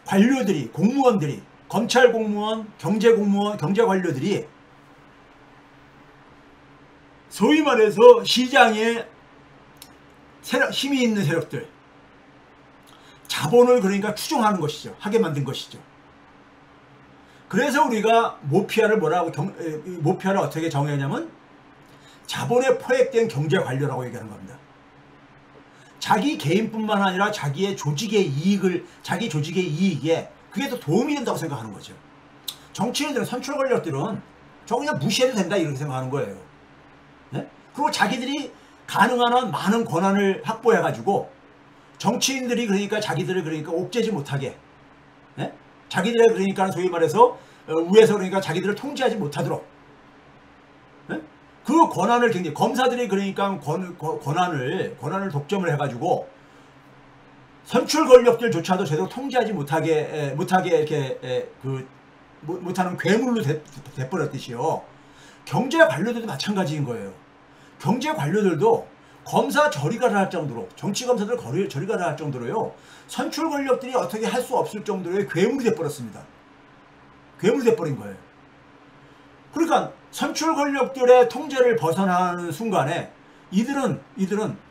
관료들이, 공무원들이, 검찰 공무원, 경제 관료들이 소위 말해서 시장에 힘이 있는 세력들, 자본을 그러니까 추종하는 것이죠. 하게 만든 것이죠. 그래서 우리가 모피아를 어떻게 정의하냐면 자본에 포획된 경제 관료라고 얘기하는 겁니다. 자기 개인뿐만 아니라 자기 조직의 이익에 그게 더 도움이 된다고 생각하는 거죠. 정치인들은, 선출 권력들은 저 그냥 무시해도 된다 이렇게 생각하는 거예요. 네? 그리고 자기들이 가능한 한 많은 권한을 확보해가지고 정치인들이 그러니까 자기들을 그러니까 옥죄지 못하게, 네? 자기들의 그러니까 소위 말해서 위에서 그러니까 자기들을 통제하지 못하도록, 네? 그 권한을 굉장히 검사들이 그러니까 권한을 독점을 해가지고 선출 권력들조차도 제대로 통제하지 못하게 이렇게 못하는 괴물로 돼버렸듯이요. 경제 관료들도 마찬가지인 거예요. 경제 관료들도 검사 저리 가라 할 정도로, 정치 검사들 저리 가라 할 정도로요. 선출 권력들이 어떻게 할 수 없을 정도로의 괴물이 돼버렸습니다. 괴물이 돼버린 거예요. 그러니까 선출 권력들의 통제를 벗어나는 순간에 이들은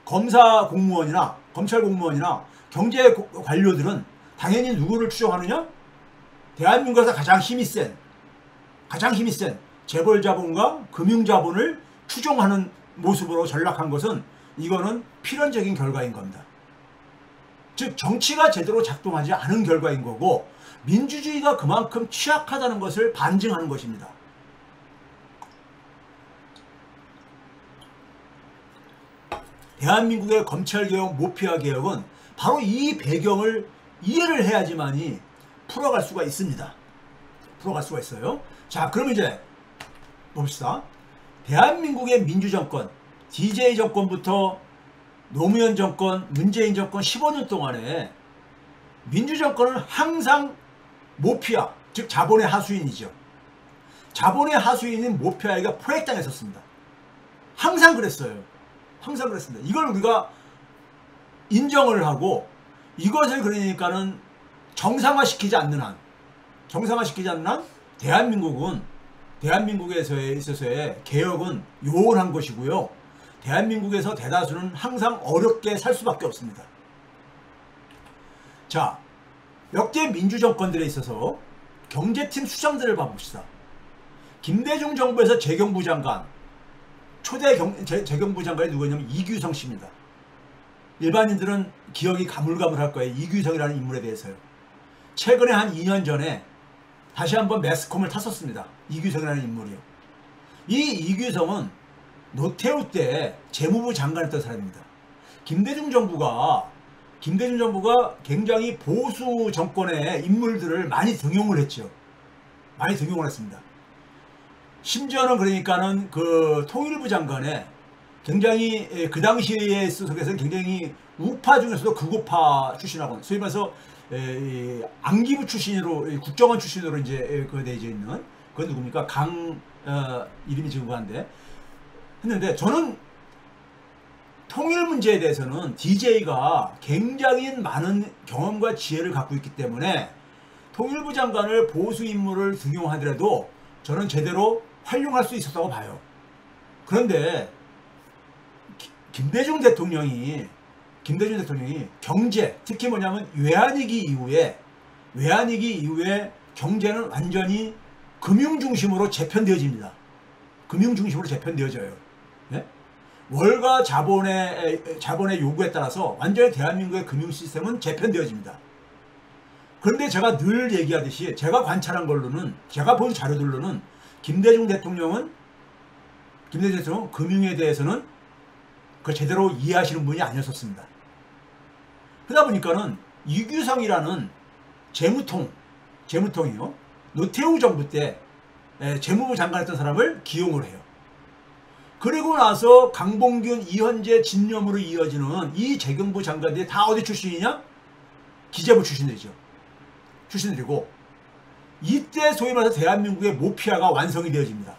검사 공무원이나 검찰 공무원이나 경제 관료들은 당연히 누구를 추종하느냐? 대한민국에서 가장 힘이 센 재벌자본과 금융자본을 추종하는 모습으로 전락한 것은 이거는 필연적인 결과인 겁니다. 즉 정치가 제대로 작동하지 않은 결과인 거고 민주주의가 그만큼 취약하다는 것을 반증하는 것입니다. 대한민국의 검찰개혁, 모피아개혁은 바로 이 배경을 이해를 해야지만이 풀어갈 수가 있습니다. 풀어갈 수가 있어요. 자, 그럼 이제 봅시다. 대한민국의 민주정권, DJ 정권부터 노무현 정권, 문재인 정권 15년 동안에 민주정권은 항상 모피아, 즉 자본의 하수인이죠. 자본의 하수인인 모피아에게 포획당했었습니다. 항상 그랬어요. 항상 그랬습니다. 이걸 우리가 인정을 하고 이것을 그러니까는 정상화시키지 않는 한, 대한민국에 있어서의 개혁은 요원한 것이고요. 대한민국에서 대다수는 항상 어렵게 살 수밖에 없습니다. 자, 역대 민주정권들에 있어서 경제팀 수장들을 봐봅시다. 김대중 정부에서 재경부 장관, 초대 재경부 장관이 누구냐면 이규성 씨입니다. 일반인들은 기억이 가물가물할 거예요. 이규성이라는 인물에 대해서요. 최근에 한 2년 전에 다시 한번 매스컴을 탔었습니다. 이규성이라는 인물이요. 이 이규성은 노태우 때 재무부 장관했던 사람입니다. 김대중 정부가 굉장히 보수 정권의 인물들을 많이 등용을 했죠. 많이 등용을 했습니다. 심지어는 그러니까는 그 통일부 장관에 굉장히 그 당시에 속에서는 굉장히 우파 중에서도 극우파 출신하고 소위 말해서 안기부 출신으로 국정원 출신으로 이제 그 내져 있는 그건 누굽니까? 이름이 지금 한데 했는데 저는 통일 문제에 대해서는 DJ가 굉장히 많은 경험과 지혜를 갖고 있기 때문에 통일부 장관을 보수 인물을 등용하더라도 저는 제대로 활용할 수 있었다고 봐요. 그런데 김대중 대통령이 경제, 특히 뭐냐면 외환위기 이후에 경제는 완전히 금융 중심으로 재편되어집니다. 금융 중심으로 재편되어져요. 네? 월가 자본의 요구에 따라서 완전히 대한민국의 금융 시스템은 재편되어집니다. 그런데 제가 늘 얘기하듯이 제가 관찰한 걸로는, 제가 본 자료들로는 김대중 대통령은 금융에 대해서는 그걸 제대로 이해하시는 분이 아니었었습니다. 그러다 보니까는 이규성이라는 재무통이요. 노태우 정부 때 재무부 장관했던 사람을 기용을 해요. 그리고 나서 강봉균, 이현재, 진념으로 이어지는 이 재경부 장관들이 다 어디 출신이냐? 기재부 출신들이고 이때 소위 말해서 대한민국의 모피아가 완성이 되어집니다.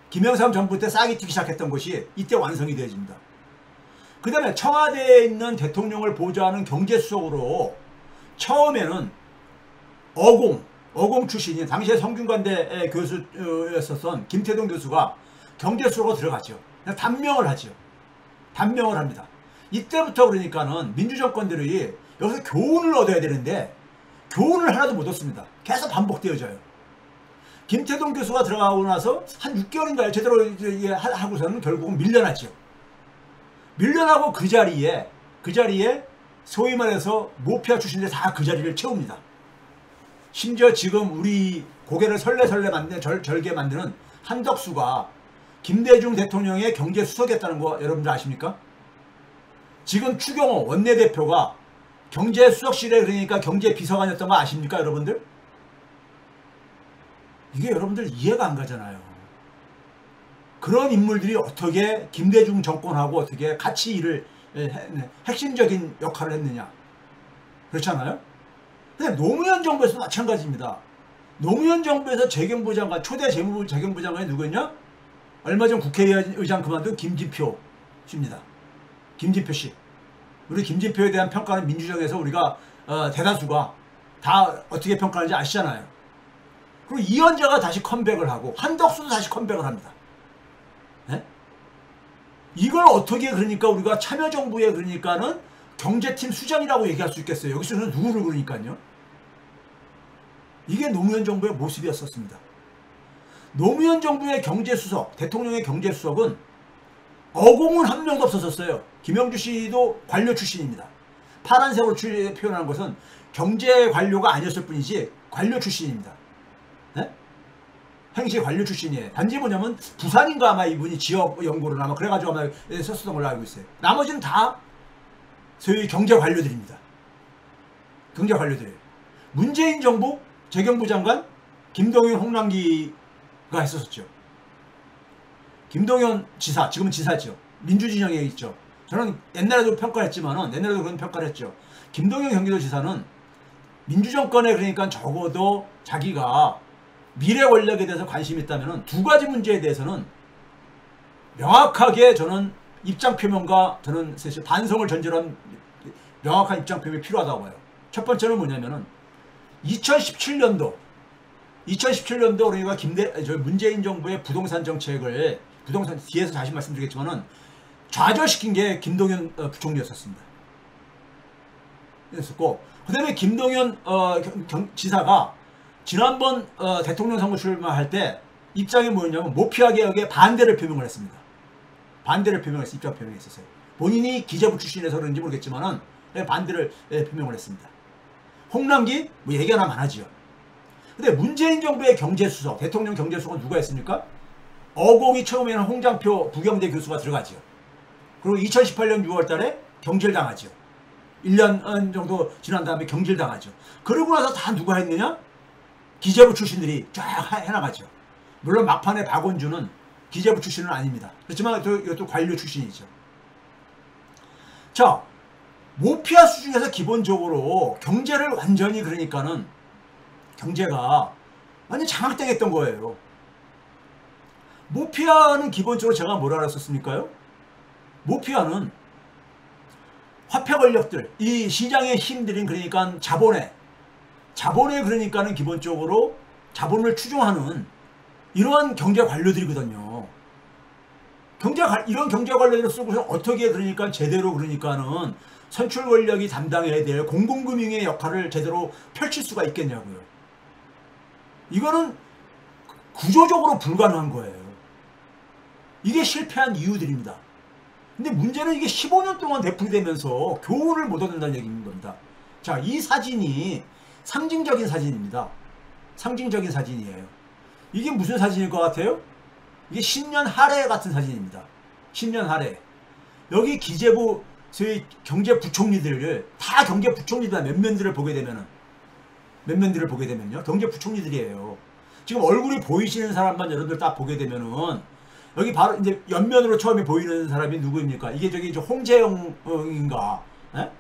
김영삼 정부 때 싹이 튀기 시작했던 것이 이때 완성이 되어집니다. 그 다음에 청와대에 있는 대통령을 보좌하는 경제수석으로 처음에는 어공 출신인 당시에 성균관대 교수였었던 김태동 교수가 경제수석으로 들어갔죠. 단명을 합니다. 이때부터 그러니까는 민주정권들이 여기서 교훈을 얻어야 되는데 교훈을 하나도 못 얻습니다. 계속 반복되어져요. 김태동 교수가 들어가고 나서 한 6개월인가요? 제대로 하고서는 결국은 밀려났죠. 밀려나고 그 자리에 소위 말해서 모피아 출신들이 다 그 자리를 채웁니다. 심지어 지금 우리 고개를 절게 만드는 한덕수가 김대중 대통령의 경제수석이었다는 거 여러분들 아십니까? 지금 추경호 원내대표가 경제수석실에 그러니까 경제비서관이었던 거 아십니까 여러분들? 이게 여러분들 이해가 안 가잖아요. 그런 인물들이 어떻게 김대중 정권하고 어떻게 같이 일을 핵심적인 역할을 했느냐. 그렇잖아요. 근데 노무현 정부에서도 마찬가지입니다. 노무현 정부에서 재경부 장관, 초대 재경부 장관이 누구였냐? 얼마 전 국회의장 그만둔 김진표 씨입니다. 김진표 씨. 우리 김진표에 대한 평가는 민주정에서 우리가 대다수가 다 어떻게 평가하는지 아시잖아요. 그리고 이현자가 다시 컴백을 하고 한덕수도 다시 컴백을 합니다. 네? 이걸 어떻게 그러니까 우리가 참여정부에 그러니까는 경제팀 수장이라고 얘기할 수 있겠어요. 여기서는 누구를 그러니까요. 이게 노무현 정부의 모습이었었습니다. 노무현 정부의 경제수석, 대통령의 경제수석은 어공은 한 명도 없었어요. 김영주 씨도 관료 출신입니다. 파란색으로 표현한 것은 경제 관료가 아니었을 뿐이지 관료 출신입니다. 네? 행시 관료 출신이에요. 단지 뭐냐면 부산인가 아마 이분이 지역 연구를 아마 그래가지고 아마 썼던 걸로 알고 있어요. 나머지는 다 소위 경제 관료들입니다. 경제 관료들이에요. 문재인 정부 재경부 장관 김동연 홍남기가 했었죠. 김동연 지사, 지금은 지사죠. 민주진영에 있죠. 저는 옛날에도 평가를 했지만은, 옛날에도 그런 평가를 했죠. 김동연 경기도지사는 민주정권에 그러니까 적어도 자기가 미래 권력에 대해서 관심이 있다면은 두 가지 문제에 대해서는 명확하게 저는 입장 표명과 저는 사실 반성을 전제로 한 명확한 입장 표명이 필요하다고 봐요. 첫 번째는 뭐냐면은 2017년도 그러니까 문재인 정부의 부동산 정책을 부동산 뒤에서 다시 말씀드리겠지만은 좌절시킨 게 김동연 부총리였었습니다. 였었고 그다음에 김동연 지사가 지난번 대통령 선거 출마할 때 입장이 뭐였냐면 모피아 개혁에 반대를 표명을 했습니다. 반대를 표명해서 입장 표명했었어요. 본인이 기재부 출신에서 그런지 모르겠지만은 반대를 표명을 했습니다. 홍남기 뭐 얘기 하나 많아지요. 근데 문재인 정부의 경제수석, 대통령 경제수석은 누가 했습니까? 어공이 처음에는 홍장표 부경대 교수가 들어가지요. 그리고 2018년 6월 달에 경질당하죠. 1년 정도 지난 다음에 경질당하죠. 그러고 나서 다 누가 했느냐? 기재부 출신들이 쫙 해나가죠. 물론 막판에 박원준은 기재부 출신은 아닙니다. 그렇지만 이것도 관료 출신이죠. 자, 모피아 수준에서 기본적으로 경제를 완전히 그러니까는 경제가 완전 장악당했던 거예요. 모피아는 기본적으로 제가 뭐라 그랬었습니까요? 모피아는 화폐 권력들, 이 시장의 힘들인 그러니까 자본에 그러니까는 기본적으로 자본을 추종하는 이러한 경제 관료들이거든요. 이런 경제 관료들을 쓰고서 어떻게 그러니까 제대로 그러니까는 선출 권력이 담당해야 될 공공금융의 역할을 제대로 펼칠 수가 있겠냐고요. 이거는 구조적으로 불가능한 거예요. 이게 실패한 이유들입니다. 근데 문제는 이게 15년 동안 되풀이되면서 교훈을 못 얻는다는 얘기인 겁니다. 자, 이 사진이 상징적인 사진입니다. 상징적인 사진이에요. 이게 무슨 사진일 것 같아요? 이게 신년 할애 같은 사진입니다. 신년 할애. 여기 기재부 소위 경제부총리들을 다 경제부총리들 몇면들을 보게 되면요 경제부총리들이에요. 지금 얼굴이 보이시는 사람만 여러분들 딱 보게 되면은 여기 바로 이제 옆면으로 처음에 보이는 사람이 누구입니까? 이게 저기 홍재영인가? 예?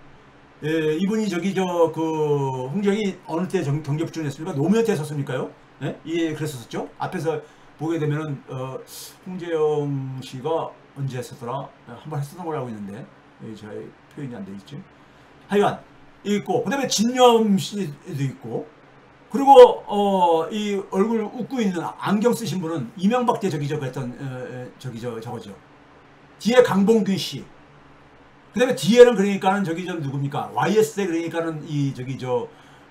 예, 이분이 저기 홍재영이 어느 때 경제부총리였습니까? 노무현 때 썼습니까요? 예? 예, 그랬었죠. 앞에서 보게 되면은 홍재영 씨가 언제 했었더라? 한번 했었던 걸로 알고 있는데 제 표현이 안 돼 있지. 하여간 있고 그다음에 진념 씨도 있고 그리고 이 얼굴 웃고 있는 안경 쓰신 분은 이명박 때 저기저 했던 저거죠. 뒤에 강봉균 씨. 그다음에 뒤에는 그러니까는 누굽니까? YS 때 그러니까는 이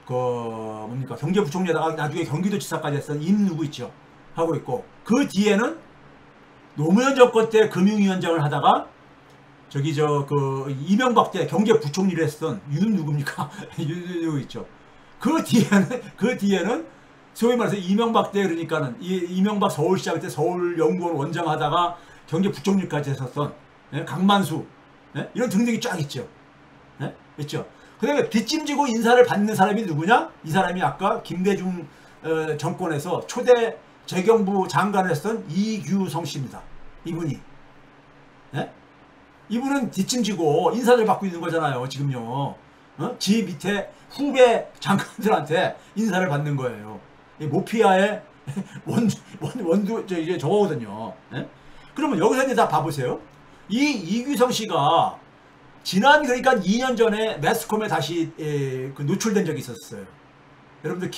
뭡니까? 경제부총리에다가 나중에 경기도지사까지 했던 임 누구 있죠? 하고 있고 그 뒤에는 노무현 정권 때 금융위원장을 하다가 이명박 때 경제부총리를 했던 윤 누굽니까? 윤 있죠. 그 뒤에는 소위 말해서 이명박 때 그러니까는 이명박 서울시장 때 서울연구원 원장 하다가 경제부총리까지 했었던 강만수 이런 등등이 쫙 있죠. 있죠. 그 다음에 뒷짐지고 인사를 받는 사람이 누구냐? 이 사람이 아까 김대중 정권에서 초대 재경부 장관을 했던 이규성 씨입니다. 이분이. 이분은 뒷짐지고 인사를 받고 있는 거잖아요. 지금요. 지 밑에 후배 장관들한테 인사를 받는 거예요. 이 모피아의 원두 이제 저거거든요. 그러면 여기서 이제 다 봐보세요. 이 이규성 씨가 지난 그러니까 2년 전에 매스컴에 다시 노출된 적이 있었어요. 여러분들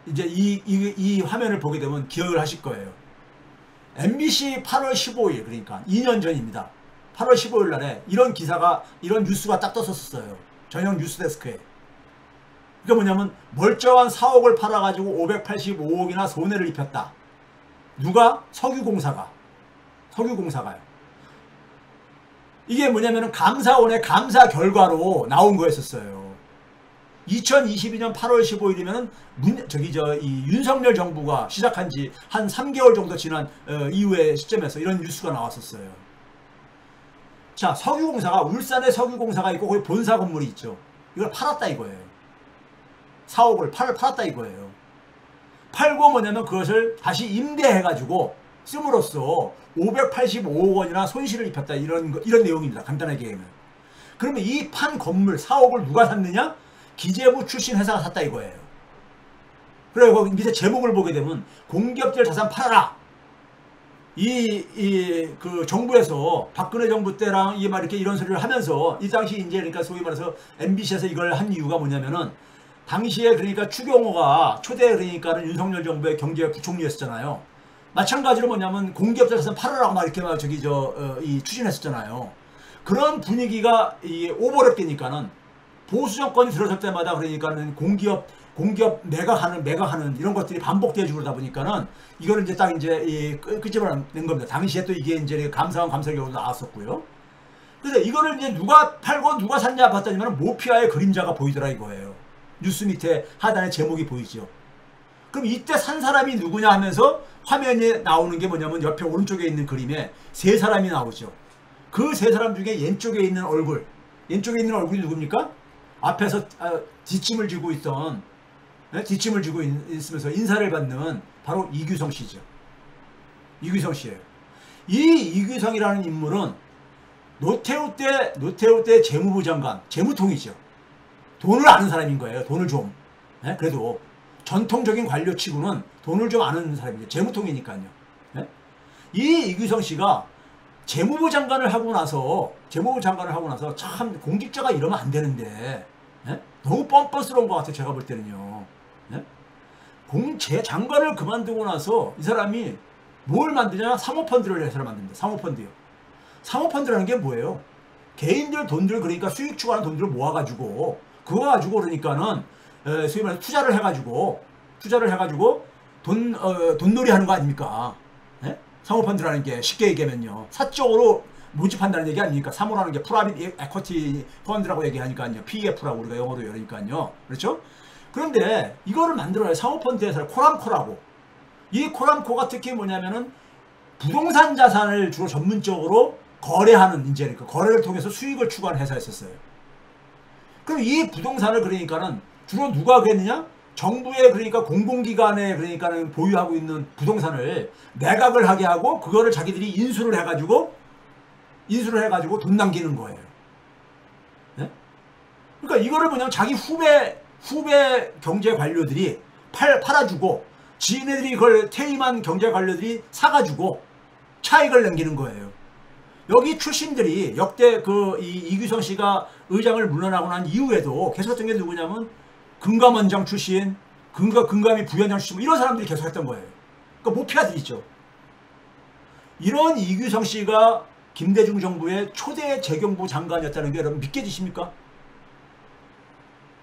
이제 이 화면을 보게 되면 기억을 하실 거예요. MBC 8월 15일 그러니까 2년 전입니다. 8월 15일 날에 이런 뉴스가 딱 떴었어요. 전형 뉴스데스크에. 그게 뭐냐면 멀쩡한 사옥을 팔아가지고 585억이나 손해를 입혔다. 누가? 석유공사가요. 이게 뭐냐면은 감사원의 감사 결과로 나온 거였었어요. 2022년 8월 15일이면은 이 윤석열 정부가 시작한 지 한 3개월 정도 지난 이후의 시점에서 이런 뉴스가 나왔었어요. 자, 석유공사가 울산에 석유공사가 있고 거기 본사 건물이 있죠. 이걸 팔았다 이거예요. 사옥을 팔았다 이거예요. 팔고 뭐냐면 그것을 다시 임대해가지고 씀으로써 585억 원이나 손실을 입혔다 이런 내용입니다. 간단하게 얘기하면. 그러면 이 판 건물 사옥을 누가 샀느냐? 기재부 출신 회사가 샀다 이거예요. 그리고 거기 밑에 제목을 보게 되면 공기업들 자산 팔아라. 그 정부에서 박근혜 정부 때랑 이게 막 이렇게 이런 소리를 하면서 이 당시 이제 그러니까 소위 말해서 MBC에서 이걸 한 이유가 뭐냐면은 당시에 그러니까 추경호가 초대 그러니까는 윤석열 정부의 경제부총리였었잖아요. 마찬가지로 뭐냐면 공기업자 자산 팔으라고 막 이렇게 막 이 추진했었잖아요. 그런 분위기가 이 오버랩되니까는 보수 정권이 들어설 때마다 그러니까는 공기업 매각하는 이런 것들이 반복되어지고 그러다 보니까는 이거는 이제 딱 이제 끄집어낸 겁니다. 당시에 또 이게 이제 감사원 감사 결과도 나왔었고요. 그래서 이거를 이제 누가 팔고 누가 샀냐 봤더니만 모피아의 그림자가 보이더라 이거예요. 뉴스 밑에 하단에 제목이 보이죠. 그럼 이때 산 사람이 누구냐 하면서 화면에 나오는 게 뭐냐면 옆에 오른쪽에 있는 그림에 세 사람이 나오죠. 그 세 사람 중에 왼쪽에 있는 얼굴이 누굽니까? 앞에서 뒷짐을 지고 있던 뒷짐을 지고 있으면서 인사를 받는 바로 이규성 씨죠. 이규성 씨예요. 이 이규성이라는 인물은 노태우 때 재무부 장관, 재무통이죠. 돈을 아는 사람인 거예요. 돈을 좀. 그래도 전통적인 관료치고는 돈을 좀 아는 사람이죠. 재무통이니까요. 이 이규성 씨가 재무부 장관을 하고 나서 참 공직자가 이러면 안 되는데 너무 뻔뻔스러운 것 같아요. 제가 볼 때는요. 장관을 그만두고 나서 이 사람이 뭘 만드냐? 사모펀드를 해서 만듭니다. 사모펀드요. 사모펀드라는 게 뭐예요? 개인들 돈들 그러니까 수익 추구하는 돈들을 모아가지고 그거 가지고 그러니까는 소위 말해서 투자를 해가지고 돈놀이 하는 거 아닙니까? 사모펀드라는 게 쉽게 얘기하면요. 사적으로 모집한다는 얘기 아닙니까? 사모라는 게 프라이빗 에쿼티 펀드라고 얘기하니까요. PEF라고 우리가 영어로 열으니까요. 그렇죠? 그런데 이거를 만들어야 사모펀드에서 코람코라고. 이 코람코가 특히 뭐냐면은 부동산 자산을 주로 전문적으로 거래하는 이제 그러니까 거래를 통해서 수익을 추구하는 회사였었어요. 그럼 이 부동산을 그러니까는 주로 누가 하겠느냐? 정부의 그러니까 공공기관에 그러니까는 보유하고 있는 부동산을 매각을 하게 하고 그거를 자기들이 인수를 해가지고 돈 남기는 거예요. 네? 그러니까 이거를 뭐냐면 자기 후배 경제 관료들이 팔아주고 지네들이 그걸 퇴임한 경제 관료들이 사가지고 차익을 남기는 거예요. 여기 출신들이 역대 이규성 씨가 의장을 물러나고 난 이후에도 계속 했던 게 누구냐면 금감원장 출신, 금감위 부위원장 출신 이런 사람들이 계속 했던 거예요. 그러니까 모피아들 있죠. 이런 이규성 씨가 김대중 정부의 초대 재경부 장관이었다는 게 여러분 믿겨지십니까?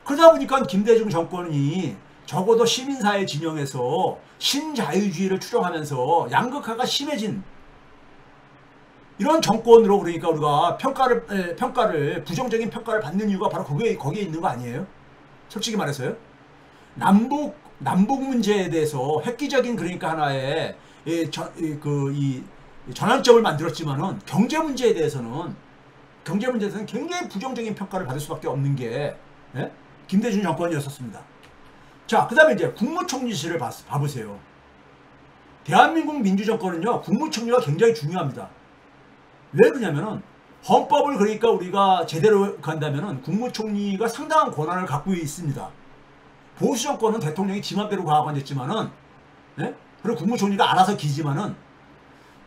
그러다 보니까 김대중 정권이 적어도 시민사회 진영에서 신자유주의를 추종하면서 양극화가 심해진 이런 정권으로 그러니까 우리가 평가를 부정적인 평가를 받는 이유가 바로 거기에 있는 거 아니에요? 솔직히 말해서요. 남북 문제에 대해서 획기적인 그러니까 하나의 전환점을 만들었지만은 경제 문제에 대해서는 굉장히 부정적인 평가를 받을 수밖에 없는 게 김대중 정권이었었습니다. 자, 그 다음에 이제 국무총리실을 봐보세요. 대한민국 민주정권은요, 국무총리가 굉장히 중요합니다. 왜 그러냐면은, 헌법을 그러니까 우리가 제대로 간다면은 국무총리가 상당한 권한을 갖고 있습니다. 보수정권은 대통령이 지 맘대로 과학관 됐지만은, 그리고 국무총리가 알아서 기지만은,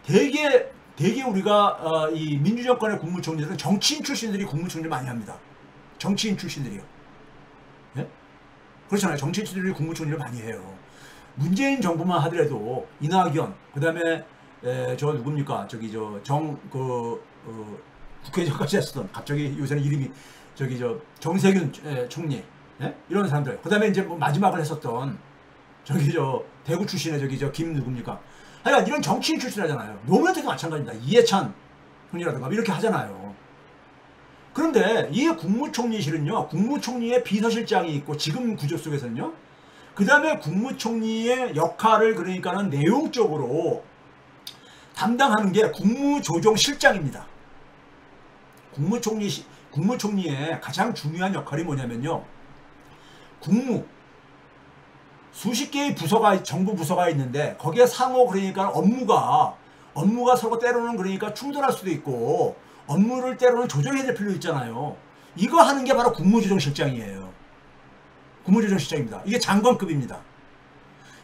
대개 우리가, 이 민주정권의 국무총리들은 정치인 출신들이 국무총리를 많이 합니다. 정치인 출신들이요. 그렇잖아요. 정치인 출신들이 국무총리를 많이 해요. 문재인 정부만 하더라도 이낙연, 그 다음에 저 누굽니까? 국회의장까지 했었던 갑자기 요새는 이름이 정세균 총리, 이런 사람들. 그 다음에 이제 뭐 마지막을 했었던 대구 출신의 김 누굽니까? 하여간 이런 정치인 출신 하잖아요. 노무현도 마찬가지입니다. 이해찬 총리라든가 이렇게 하잖아요. 그런데 이 국무총리실은요, 국무총리의 비서실장이 있고 지금 구조 속에서는요, 그 다음에 국무총리의 역할을 그러니까는 내용적으로 담당하는 게 국무조정실장입니다. 국무총리의 가장 중요한 역할이 뭐냐면요, 수십 개의 정부 부서가 있는데 거기에 상호 그러니까 업무가 서로 때로는 그러니까 충돌할 수도 있고 업무를 때로는 조정해야 될 필요 있잖아요. 이거 하는 게 바로 국무조정실장이에요. 국무조정실장입니다. 이게 장관급입니다.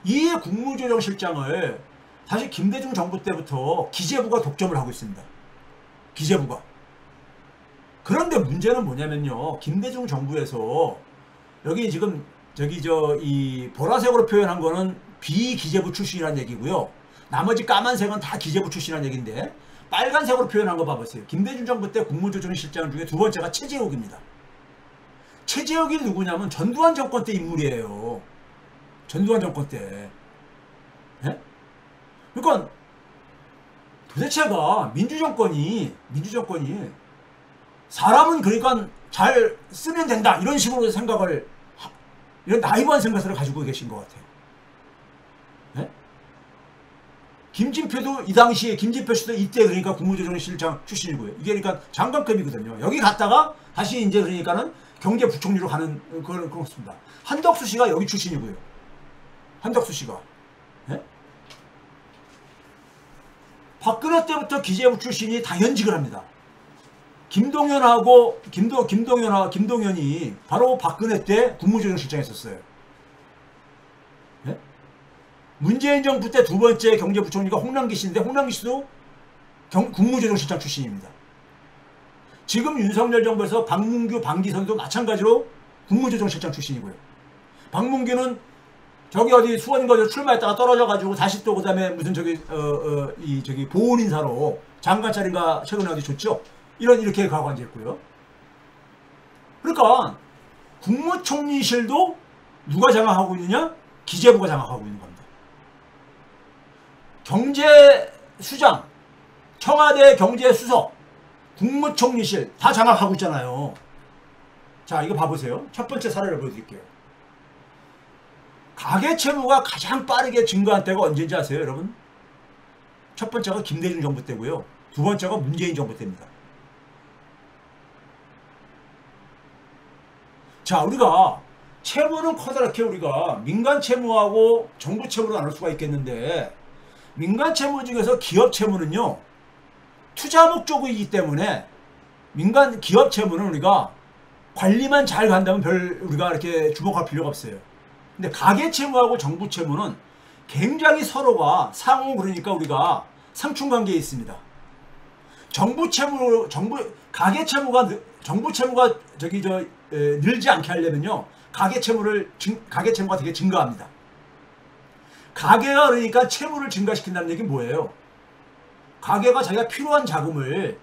이 국무조정실장을 사실 김대중 정부 때부터 기재부가 독점을 하고 있습니다. 기재부가. 그런데 문제는 뭐냐면요. 김대중 정부에서 여기 지금 이 보라색으로 표현한 거는 비기재부 출신이라는 얘기고요. 나머지 까만색은 다 기재부 출신이라는 얘기인데 빨간색으로 표현한 거 봐보세요. 김대중 정부 때 국무조정실장 중에 두 번째가 최재욱입니다. 최재욱이 누구냐면 전두환 정권 때 인물이에요. 전두환 정권 때. 예? 그러니까 도대체가 민주정권이 사람은 그러니까 잘 쓰면 된다 이런 식으로 생각을 이런 나이브한 생각을 가지고 계신 것 같아요. 네? 김진표도 이 당시에 김진표 씨도 이때 그러니까 국무조정실장 출신이고요. 이게 그러니까 장관급이거든요. 여기 갔다가 다시 이제 그러니까는 경제부총리로 가는 그렇습니다. 한덕수 씨가 여기 출신이고요. 한덕수 씨가. 네? 박근혜 때부터 기재부 출신이 당연직을 합니다. 김동연이 바로 박근혜 때 국무조정실장에 있었어요. 네? 문재인 정부 때 두 번째 경제부총리가 홍남기 씨인데 홍남기 씨도 국무조정실장 출신입니다. 지금 윤석열 정부에서 박문규, 방기선도 마찬가지로 국무조정실장 출신이고요. 박문규는 저기 어디 수원인가 출마했다가 떨어져가지고 다시 또 그다음에 무슨 저기 보훈인사로 장관 자리인가 최근에 어디 줬죠. 이렇게 가고 앉아있고요. 그러니까 국무총리실도 누가 장악하고 있느냐? 기재부가 장악하고 있는 겁니다. 경제수장, 청와대 경제수석, 국무총리실 다 장악하고 있잖아요. 자, 이거 봐보세요. 첫 번째 사례를 보여드릴게요. 가계채무가 가장 빠르게 증가한 때가 언제인지 아세요, 여러분? 첫 번째가 김대중 정부 때고요. 두 번째가 문재인 정부 때입니다. 자, 우리가 채무는 커다랗게 우리가 민간 채무하고 정부 채무로 나눌 수가 있겠는데 민간 채무 중에서 기업 채무는요. 투자 목적이기 때문에 기업 채무는 우리가 관리만 잘 간다면 우리가 이렇게 주목할 필요가 없어요. 근데 가계 채무하고 정부 채무는 굉장히 서로가 그러니까 우리가 상충관계에 있습니다. 가계 채무가 늘지 않게 하려면요. 가계 채무가 되게 증가합니다. 가계가 그러니까 채무를 증가시킨다는 얘기는 뭐예요? 가계가 자기가 필요한 자금을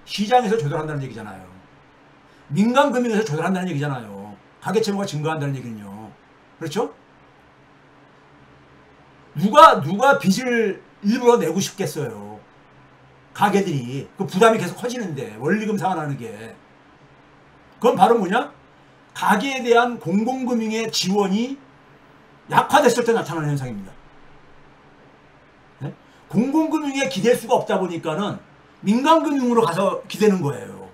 시장에서 조달한다는 얘기잖아요. 민간금융에서 조달한다는 얘기잖아요. 가계 채무가 증가한다는 얘기는요. 그렇죠? 누가 빚을 일부러 내고 싶겠어요. 가계들이 그 부담이 계속 커지는데 원리금 상환하는 게 그건 바로 뭐냐? 가계에 대한 공공금융의 지원이 약화됐을 때 나타나는 현상입니다. 네? 공공금융에 기댈 수가 없다 보니까는 민간금융으로 가서 기대는 거예요.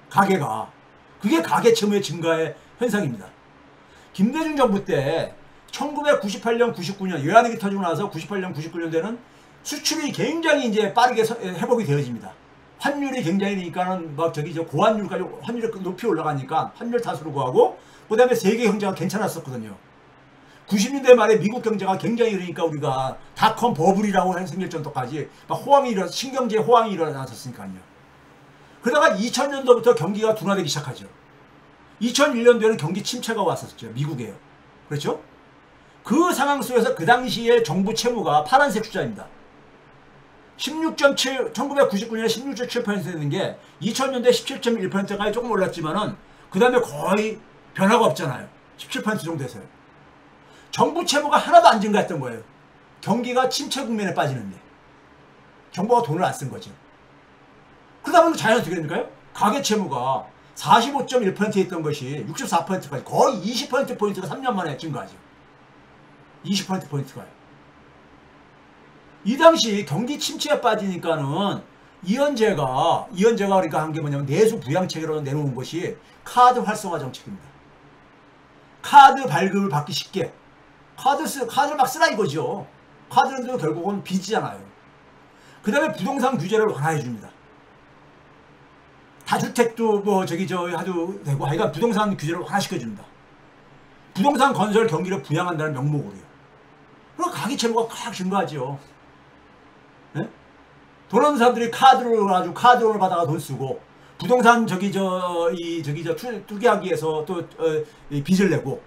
가계가. 그게 가계채무의 증가의 현상입니다. 김대중 정부 때 1998년, 99년 외환위기 터지고 나서 98년, 99년대는 수출이 굉장히 이제 빠르게 회복이 되어집니다. 환율이 굉장히 되니까는 고환율까지 환율이 높이 올라가니까 환율 탓으로 구하고 그 다음에 세계 경제가 괜찮았었거든요. 90년대 말에 미국 경제가 굉장히 그러니까 우리가 닷컴 버블이라고 생길 정도까지 신경제 호황이 일어났었으니까요. 그러다가 2000년도부터 경기가 둔화되기 시작하죠. 2001년도에는 경기 침체가 왔었죠. 미국에요. 그렇죠? 그 상황 속에서 그 당시에 정부 채무가 파란색 숫자입니다. 1999년에 16.7%였는 게 2000년대 17.1%까지 조금 올랐지만은 그 다음에 거의 변화가 없잖아요. 17% 정도 됐어요. 정부 채무가 하나도 안 증가했던 거예요. 경기가 침체 국면에 빠지는데 정부가 돈을 안 쓴 거죠. 그러다 보면 자연히 어떻게 됩니까? 가계 채무가 45.1%에 있던 것이 64%까지 거의 20%포인트가 3년 만에 증가하죠. 20%포인트가요. 이 당시 경기 침체에 빠지니까는 이현재가 그러니까 한 게 뭐냐면 내수 부양체계로 내놓은 것이 카드 활성화 정책입니다. 카드 발급을 받기 쉽게 카드를 막 쓰라 이거죠. 카드는 결국은 빚이잖아요. 그 다음에 부동산 규제를 완화해 줍니다. 다주택도 해도 되고 하여간 부동산 규제를 완화시켜 줍니다. 부동산 건설 경기를 부양한다는 명목으로요. 그럼 가계 채무가 확 증가하죠. 예? 돈 없는 사람들이 카드로 가지고 카드론을 받아가 돈 쓰고 부동산 투기하기 위해서 또 이 빚을 내고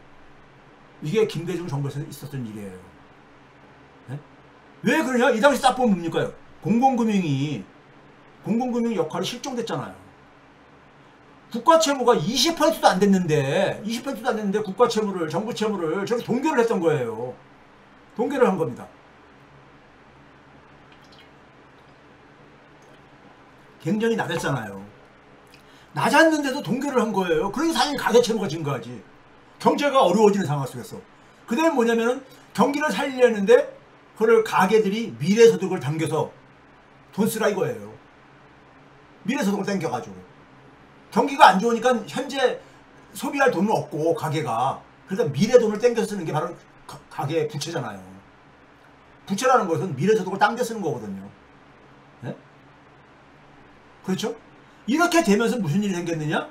이게 김대중 정부에서 있었던 일이에요. 예? 왜 그러냐? 이 당시 딱 보면 뭡니까? 공공금융 역할이 실종됐잖아요. 국가 채무가 20%도 안 됐는데 국가 채무를 정부 채무를 저렇게 동결을 했던 거예요. 동결을 한 겁니다. 굉장히 낮았잖아요. 낮았는데도 동결을 한 거예요. 그러니 당연히 가계 채무가 증가하지. 경제가 어려워지는 상황 속에서. 그 다음에 뭐냐면은 경기를 살리려는데 그걸 가계들이 미래소득을 당겨서 돈 쓰라 이거예요. 미래소득을 당겨가지고. 경기가 안 좋으니까 현재 소비할 돈은 없고 가계가. 그러니까 미래돈을 당겨서 쓰는 게 바로 가계 부채잖아요. 부채라는 것은 미래소득을 당겨 쓰는 거거든요. 네? 그렇죠? 이렇게 되면서 무슨 일이 생겼느냐?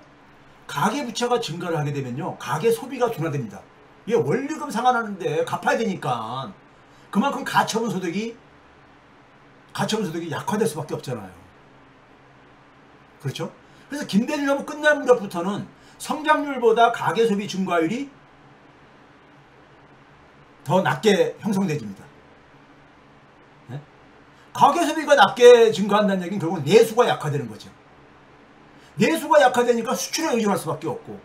가계부채가 증가를 하게 되면요. 가계 소비가 둔화됩니다. 이게 원리금 상환하는데 갚아야 되니까 그만큼 가처분 소득이 약화될 수밖에 없잖아요. 그렇죠? 그래서 김대중 정부 끝난 무렵부터는 성장률보다 가계 소비 증가율이 더 낮게 형성되집니다. 네? 가계 소비가 낮게 증가한다는 얘기는 결국은 내수가 약화되는 거죠. 내수가 약화되니까 수출에 의존할 수밖에 없고,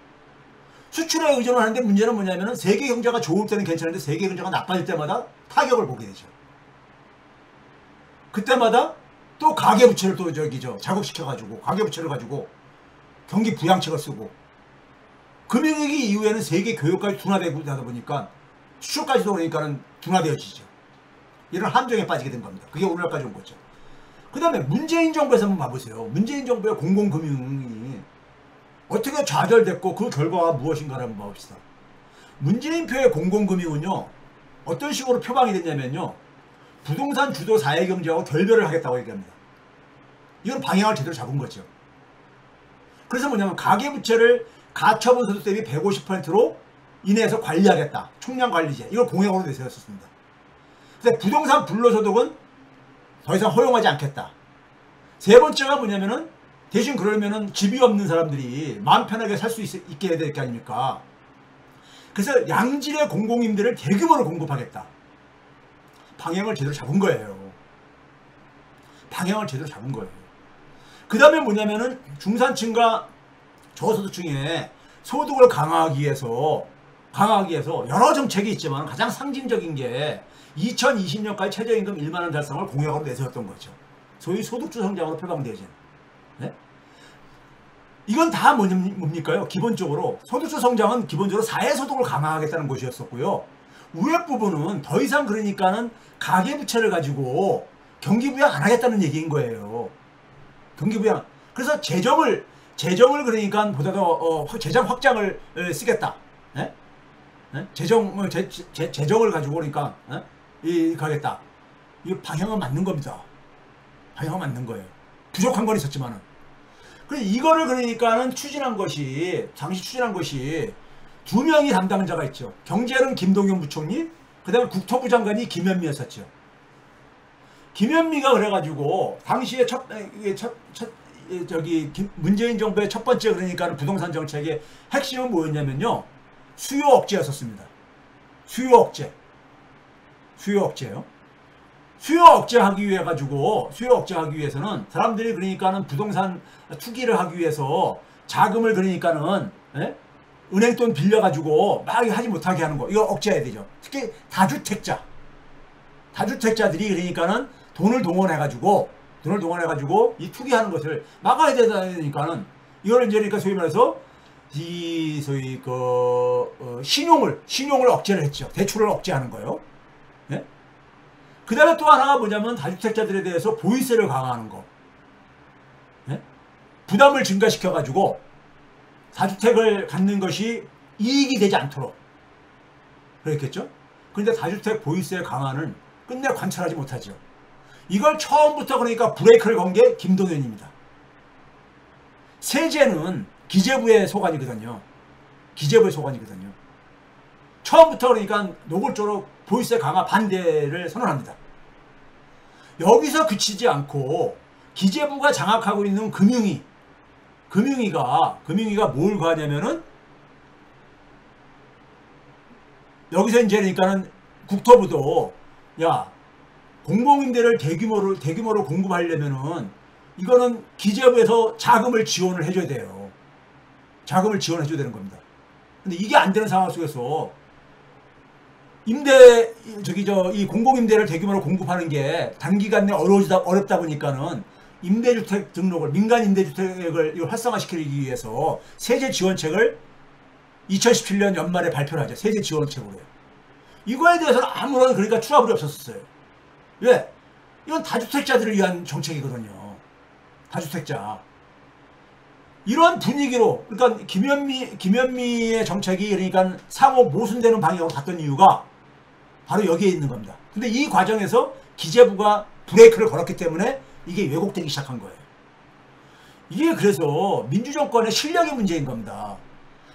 수출에 의존을 하는데 문제는 뭐냐면은 세계 경제가 좋을 때는 괜찮은데 세계 경제가 나빠질 때마다 타격을 보게 되죠. 그때마다 또 가계부채를 또 자극시켜가지고 가계부채를 가지고 경기 부양책을 쓰고, 금융위기 이후에는 세계 교역까지 둔화되다 보니까 수출까지도 그러니까는 둔화되어지죠. 이런 함정에 빠지게 된 겁니다. 그게 오늘날까지 온 거죠. 그 다음에 문재인 정부에서 한번 봐보세요. 문재인 정부의 공공금융이 어떻게 좌절됐고 그 결과가 무엇인가를 한번 봐봅시다. 문재인표의 공공금융은요, 어떤 식으로 표방이 됐냐면요, 부동산 주도 사회경제하고 결별을 하겠다고 얘기합니다. 이건 방향을 제대로 잡은 거죠. 그래서 뭐냐면 가계부채를 가처분 소득 대비 150%로 인해서 관리하겠다. 총량관리제. 이걸 공약으로 내세웠습니다. 근데 부동산 불로소득은 더 이상 허용하지 않겠다. 세 번째가 뭐냐면은 대신 그러면은 집이 없는 사람들이 마음 편하게 살 수 있게 해야 될 게 아닙니까? 그래서 양질의 공공임대를 대규모로 공급하겠다. 방향을 제대로 잡은 거예요. 방향을 제대로 잡은 거예요. 그 다음에 뭐냐면은 중산층과 저소득층의 소득을 강화하기 위해서 여러 정책이 있지만 가장 상징적인 게 2020년까지 최저임금 1만원 달성을 공약으로 내세웠던 거죠. 소위 소득주 성장으로 표방되어진. 네? 이건 다 뭡니까요? 기본적으로 소득주 성장은 기본적으로 사회소득을 강화하겠다는 것이었었고요. 위에 부분은 더 이상 그러니까는 가계부채를 가지고 경기부양 안 하겠다는 얘기인 거예요. 경기부양. 그래서 재정을 그러니까 보다 더 재정 확장을 쓰겠다. 네? 네? 재정을 가지고 그러니까 가겠다. 이 방향은 맞는 겁니다. 방향은 맞는 거예요. 부족한 건 있었지만은. 그래서 이거를 그러니까는 당시 추진한 것이 두 명이 담당자가 있죠. 경제는 김동연 부총리, 그 다음에 국토부 장관이 김현미였었죠. 김현미가 그래가지고 당시에 문재인 정부의 첫 번째 그러니까 부동산 정책의 핵심은 뭐였냐면요, 수요 억제였었습니다. 수요 억제요. 수요 억제하기 위해서는 사람들이 그러니까는 부동산 투기를 하기 위해서 자금을 그러니까는 은행돈 빌려가지고 막 하지 못하게 하는 거, 이거 억제해야 되죠. 특히 다주택자들이 그러니까는 돈을 동원해가지고 이 투기하는 것을 막아야 되니까는 이거를 이제 그러니까 소위 말해서 신용을 억제를 했죠. 대출을 억제하는 거예요. 네? 그 다음에 또 하나가 뭐냐면 다주택자들에 대해서 보유세를 강화하는 거. 네? 부담을 증가시켜가지고 다주택을 갖는 것이 이익이 되지 않도록 그랬겠죠? 그런데 다주택 보유세 강화는 끝내 관철하지 못하죠. 이걸 처음부터 그러니까 브레이크를 건 게 김동연입니다. 세제는 기재부의 소관이거든요. 처음부터 그러니까 노골적으로 보유세 강화 반대를 선언합니다. 여기서 그치지 않고 기재부가 장악하고 있는 금융위가 뭘 가냐면은 여기서 이제 그러니까는 국토부도 야 공공임대를 대규모로 공급하려면은 이거는 기재부에서 자금을 지원을 해줘야 돼요. 자금을 지원해줘야 되는 겁니다. 근데 이게 안 되는 상황 속에서 이 공공임대를 대규모로 공급하는 게 단기간 내에 어렵다 보니까는 임대주택 등록을, 민간 임대주택을 활성화시키기 위해서 세제 지원책을 2017년 연말에 발표를 하죠. 세제 지원책으로요. 이거에 대해서는 아무런 그러니까 추가불이 없었어요. 왜? 이건 다주택자들을 위한 정책이거든요. 다주택자. 이런 분위기로, 그러니까 김현미의 정책이 그러니까 상호 모순되는 방향으로 갔던 이유가 바로 여기에 있는 겁니다. 근데 이 과정에서 기재부가 브레이크를 걸었기 때문에 이게 왜곡되기 시작한 거예요. 이게 그래서 민주정권의 실력의 문제인 겁니다.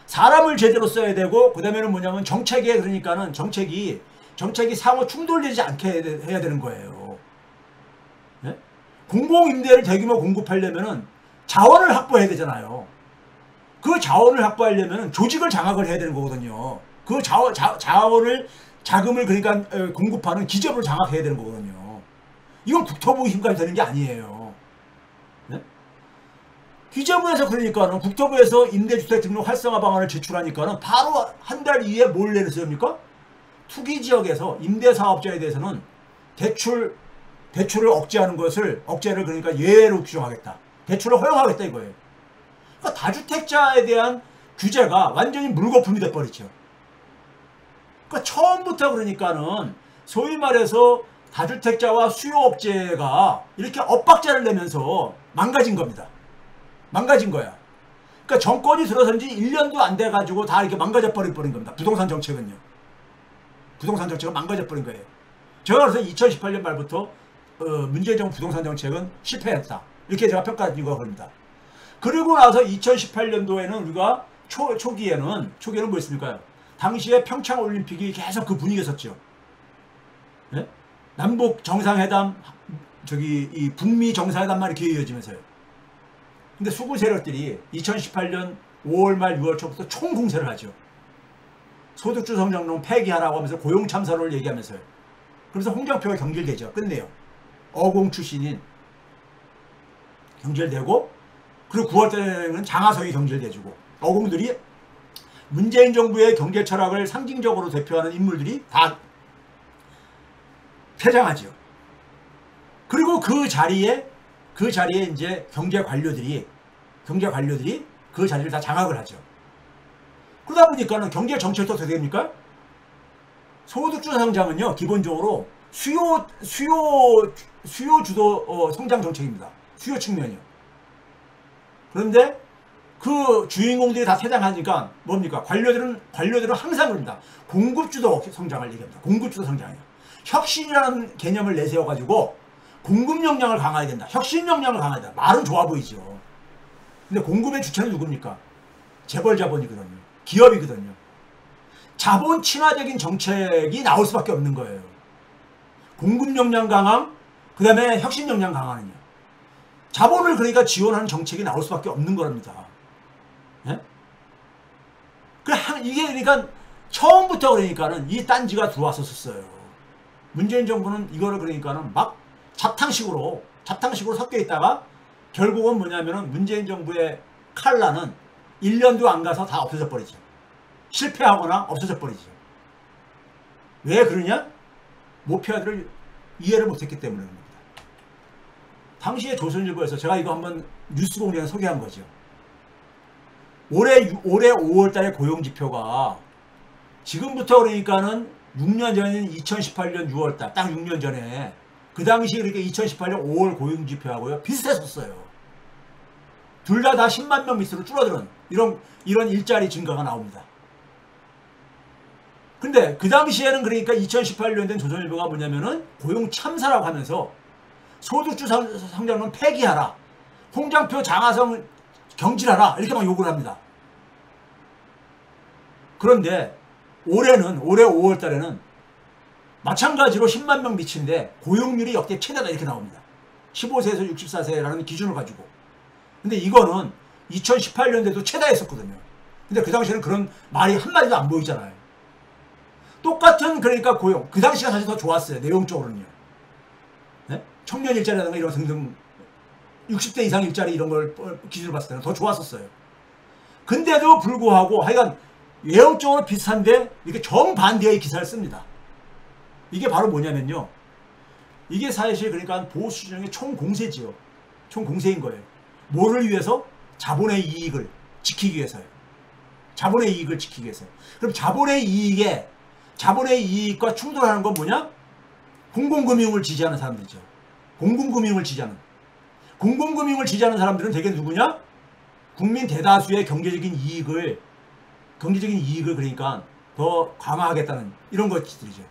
사람을 제대로 써야 되고, 그 다음에는 뭐냐면 정책에 그러니까는 정책이 상호 충돌되지 않게 해야 되는 거예요. 네? 공공임대를 대규모 공급하려면은 자원을 확보해야 되잖아요. 그 자원을 확보하려면 조직을 장악을 해야 되는 거거든요. 그 자금을 그러니까 공급하는 기재부를 장악해야 되는 거거든요. 이건 국토부 힘까지 되는 게 아니에요. 네? 기재부에서 그러니까는 국토부에서 임대주택 등록 활성화 방안을 제출하니까는 바로 한 달 이후에 뭘 내놓습니까? 투기 지역에서 임대사업자에 대해서는 대출을 억제를 그러니까 예외로 규정하겠다. 대출을 허용하겠다 이거예요. 그러니까 다주택자에 대한 규제가 완전히 물거품이 돼버리죠. 그러니까 처음부터 그러니까는 소위 말해서 다주택자와 수요 억제가 이렇게 엇박자를 내면서 망가진 겁니다. 망가진 거야. 그러니까 정권이 들어선 지 1년도 안 돼가지고 다 이렇게 망가져 버린 겁니다. 부동산 정책은요. 부동산 정책은 망가져 버린 거예요. 제가 그래서 2018년 말부터 문재인 정부 부동산 정책은 실패했다. 이렇게 제가 평가드린 겁니다. 그리고 나서 2018년도에는 우리가 초기에는 뭐였습니까? 당시에 평창올림픽이 계속 그 분위기였었죠. 네? 남북 정상회담, 이 북미 정상회담만 이렇게 이어지면서요. 근데 수구 세력들이 2018년 5월 말 6월 초부터 총공세를 하죠. 소득주 성장론 폐기하라고 하면서 고용 참사를 얘기하면서요. 그래서 홍준표가 경질되죠. 끝내요. 어공 출신인 경질되고, 그리고 9월 때는 장하성이 경질돼주고, 어공들이 문재인 정부의 경제 철학을 상징적으로 대표하는 인물들이 다 퇴장하죠. 그리고 그 자리에 이제 경제 관료들이 그 자리를 다 장악을 하죠. 그러다 보니까는 경제 정책도 어떻게 됩니까? 소득주 성장은요, 기본적으로 수요 주도 성장 정책입니다. 수요 측면이요. 그런데 그 주인공들이 다 퇴장하니까 뭡니까? 관료들은 항상 그럽니다. 공급주도 성장을 얘기합니다. 공급주도 성장이에요. 혁신이라는 개념을 내세워가지고 공급 역량을 강화해야 된다. 혁신 역량을 강화해야 된다. 말은 좋아 보이죠. 근데 공급의 주체는 누굽니까? 재벌 자본이거든요. 기업이거든요. 자본 친화적인 정책이 나올 수밖에 없는 거예요. 공급 역량 강화, 그 다음에 혁신 역량 강화는요. 자본을 그러니까 지원하는 정책이 나올 수밖에 없는 겁니다. 예? 이게 그러니까 처음부터 그러니까는 이 딴지가 들어왔었어요. 문재인 정부는 이거를 그러니까는 막 잡탕식으로 섞여 있다가 결국은 뭐냐면은 문재인 정부의 칼라는 1년도 안 가서 다 없어져 버리죠. 실패하거나 없어져 버리죠. 왜 그러냐? 모피아들을 이해를 못했기 때문에 그런 겁니다. 당시에 조선일보에서 제가 이거 한번 뉴스공장에 소개한 거죠. 올해 5월 달에 고용지표가 지금부터 그러니까는 6년 전인 2018년 6월 달, 딱 6년 전에 그 당시 그렇게 2018년 5월 고용지표하고요 비슷했었어요. 둘 다 10만 명 밑으로 줄어드는 이런 일자리 증가가 나옵니다. 근데 그 당시에는 그러니까 2018년 된 조선일보가 뭐냐면은 고용 참사라고 하면서 소득주 성장론 폐기하라, 홍준표 장하성 경질하라 이렇게 막 요구를 합니다. 그런데 올해 5월 달에는 마찬가지로 10만 명 미치는데 고용률이 역대 최대다 이렇게 나옵니다. 15세에서 64세라는 기준을 가지고. 근데 이거는 2018년대도 최다였었거든요. 근데 그 당시에는 그런 말이 한마디도 안 보이잖아요. 똑같은 그러니까 고용. 그 당시가 사실 더 좋았어요. 내용적으로는요. 네? 청년 일자리라든가 이런 등등 60대 이상 일자리 이런 걸 기준으로 봤을 때는 더 좋았었어요. 근데도 불구하고 하여간 외형적으로 비슷한데 이렇게 정반대의 기사를 씁니다. 이게 바로 뭐냐면요. 이게 사실 그러니까 보수진영의 총공세지요. 총공세인 거예요. 뭐를 위해서? 자본의 이익을 지키기 위해서요. 자본의 이익을 지키기 위해서. 그럼 자본의 이익과 충돌하는 건 뭐냐? 공공금융을 지지하는 사람들이죠. 공공금융을 지지하는. 공공금융을 지지하는 사람들은 대개 누구냐? 국민 대다수의 경제적인 이익을 그러니까 더 강화하겠다는 이런 것들이죠.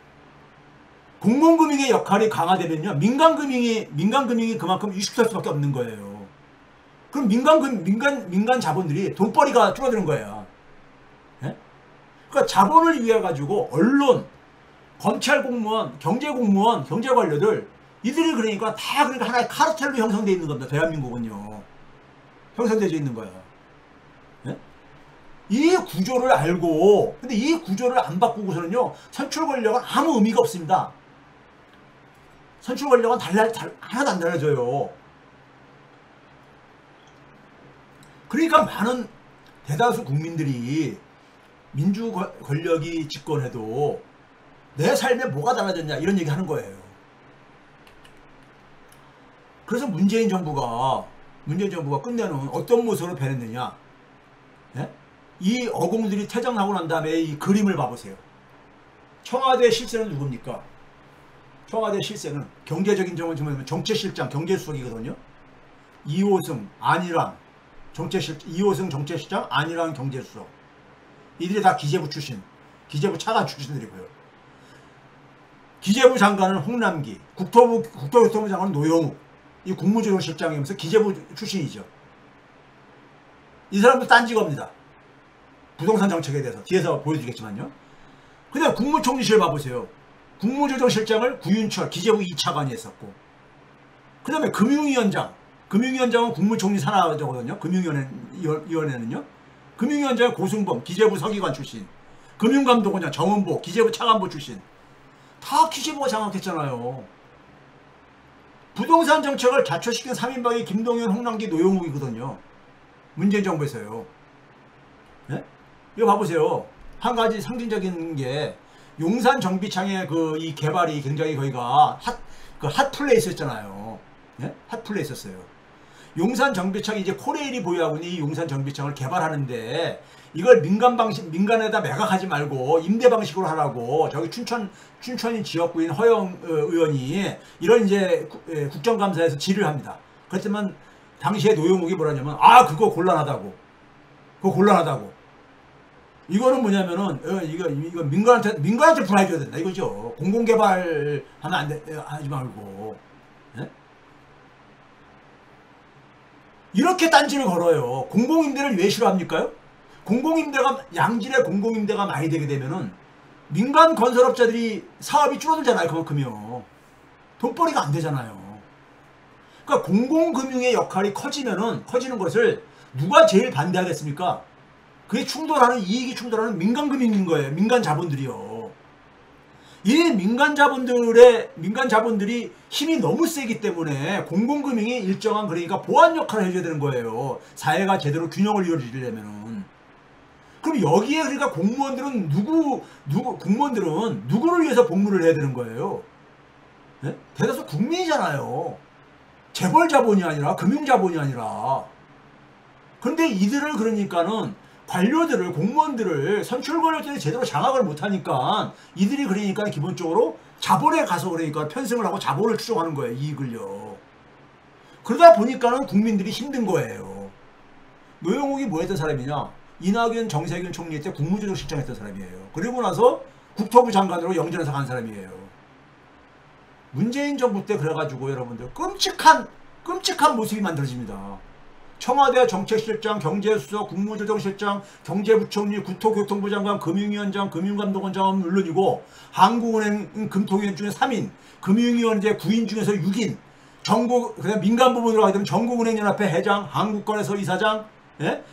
공공금융의 역할이 강화되면요. 민간금융이 그만큼 위축될 수밖에 없는 거예요. 그럼 민간 자본들이 돈벌이가 줄어드는 거예요. 예? 그러니까 자본을 위해 가지고 언론, 검찰 공무원, 경제 공무원, 경제 관료들 이들이 그러니까 다 그러니까 하나의 카르텔로 형성되어 있는 겁니다. 대한민국은요. 형성되어 있는 거예요. 예? 이 구조를 알고 근데 이 구조를 안 바꾸고서는요. 선출 권력은 아무 의미가 없습니다. 선출 권력은 하나도 안 달라져요. 그러니까 많은 대다수 국민들이 민주 권력이 집권해도 내 삶에 뭐가 달라졌냐 이런 얘기 하는 거예요. 그래서 문재인 정부가 끝내는 어떤 모습으로 변했느냐. 예? 이 어공들이 퇴장하고 난 다음에 이 그림을 봐보세요. 청와대 실세는 누굽니까? 청와대 실세는 경제적인 점은 정책실장, 경제수석이거든요. 이호승, 안일환, 이호승 정책실장, 안일환 경제수석. 이들이 다 기재부 출신, 기재부 차관 출신들이고요. 기재부 장관은 홍남기, 국토교통부 장관은 노영욱, 이 국무조정실장이면서 기재부 출신이죠. 이 사람도 딴지겁니다. 부동산 정책에 대해서 뒤에서 보여드리겠지만요. 그다음 국무총리실 봐보세요. 국무조정실장을 구윤철 기재부 2차관이 했었고, 그 다음에 금융위원장은 국무총리 산하거든요. 금융위원회는요. 금융위원장은 고승범 기재부 서기관 출신, 금융감독원장 정은보 기재부 차관보 출신. 다 기재부가 장악했잖아요. 부동산 정책을 자초시킨 3인방이 김동연, 홍남기, 노영욱이거든요. 문재인 정부에서요. 네? 이거 봐보세요. 한 가지 상징적인 게 용산 정비창의 이 개발이 굉장히 거기가 핫플레이스였잖아요. 네? 핫플레이스였어요. 용산 정비창이 이제 코레일이 보유하고 있는 이 용산 정비창을 개발하는데 이걸 민간에다 매각하지 말고 임대 방식으로 하라고 저기 춘천 지역구인 허영 의원이 이런 이제 국정감사에서 질의를 합니다. 그렇지만 당시에 노영욱이 뭐라냐면 그거 곤란하다고. 이거는 뭐냐면은 이거 민간한테 분할해줘야 된다 이거죠. 공공개발 하지 말고. 네? 이렇게 딴지를 걸어요. 공공임대를 왜 싫어합니까요? 양질의 공공임대가 많이 되게 되면은 민간 건설업자들이 사업이 줄어들잖아요. 그만큼요. 돈벌이가 안 되잖아요. 그러니까 공공금융의 역할이 커지는 것을 누가 제일 반대하겠습니까? 그게 이익이 충돌하는 민간금융인 거예요. 민간 자본들이요. 이 민간 자본들이 힘이 너무 세기 때문에 공공금융이 일정한 그러니까 보완 역할을 해줘야 되는 거예요. 사회가 제대로 균형을 이루어지려면은. 그럼 여기에 그러니까 공무원들은 누구를 위해서 복무를 해야 되는 거예요? 네? 대다수 국민이잖아요. 재벌 자본이 아니라 금융 자본이 아니라. 그런데 이들을 그러니까는 공무원들을 선출 권력들이 제대로 장악을 못하니까 이들이 그러니까 기본적으로 자본에 가서 그러니까 편승을 하고 자본을 추종하는 거예요. 이익을요. 그러다 보니까는 국민들이 힘든 거예요. 노영욱이 뭐 했던 사람이냐? 이낙연, 정세균 총리 때 국무조정실장 했던 사람이에요. 그리고 나서 국토부 장관으로 영전에서 간 사람이에요. 문재인 정부 때 그래가지고 여러분들 끔찍한 모습이 만들어집니다. 청와대 정책실장, 경제수석, 국무조정실장, 경제부총리, 국토교통부 장관, 금융위원장, 금융감독원장은 물론이고 한국은행 금통위원 중에 3인, 금융위원회 9인 중에서 6인, 전국 그냥 민간 부문으로 가게 되면 전국은행연합회 회장, 한국거래소 이사장, 예?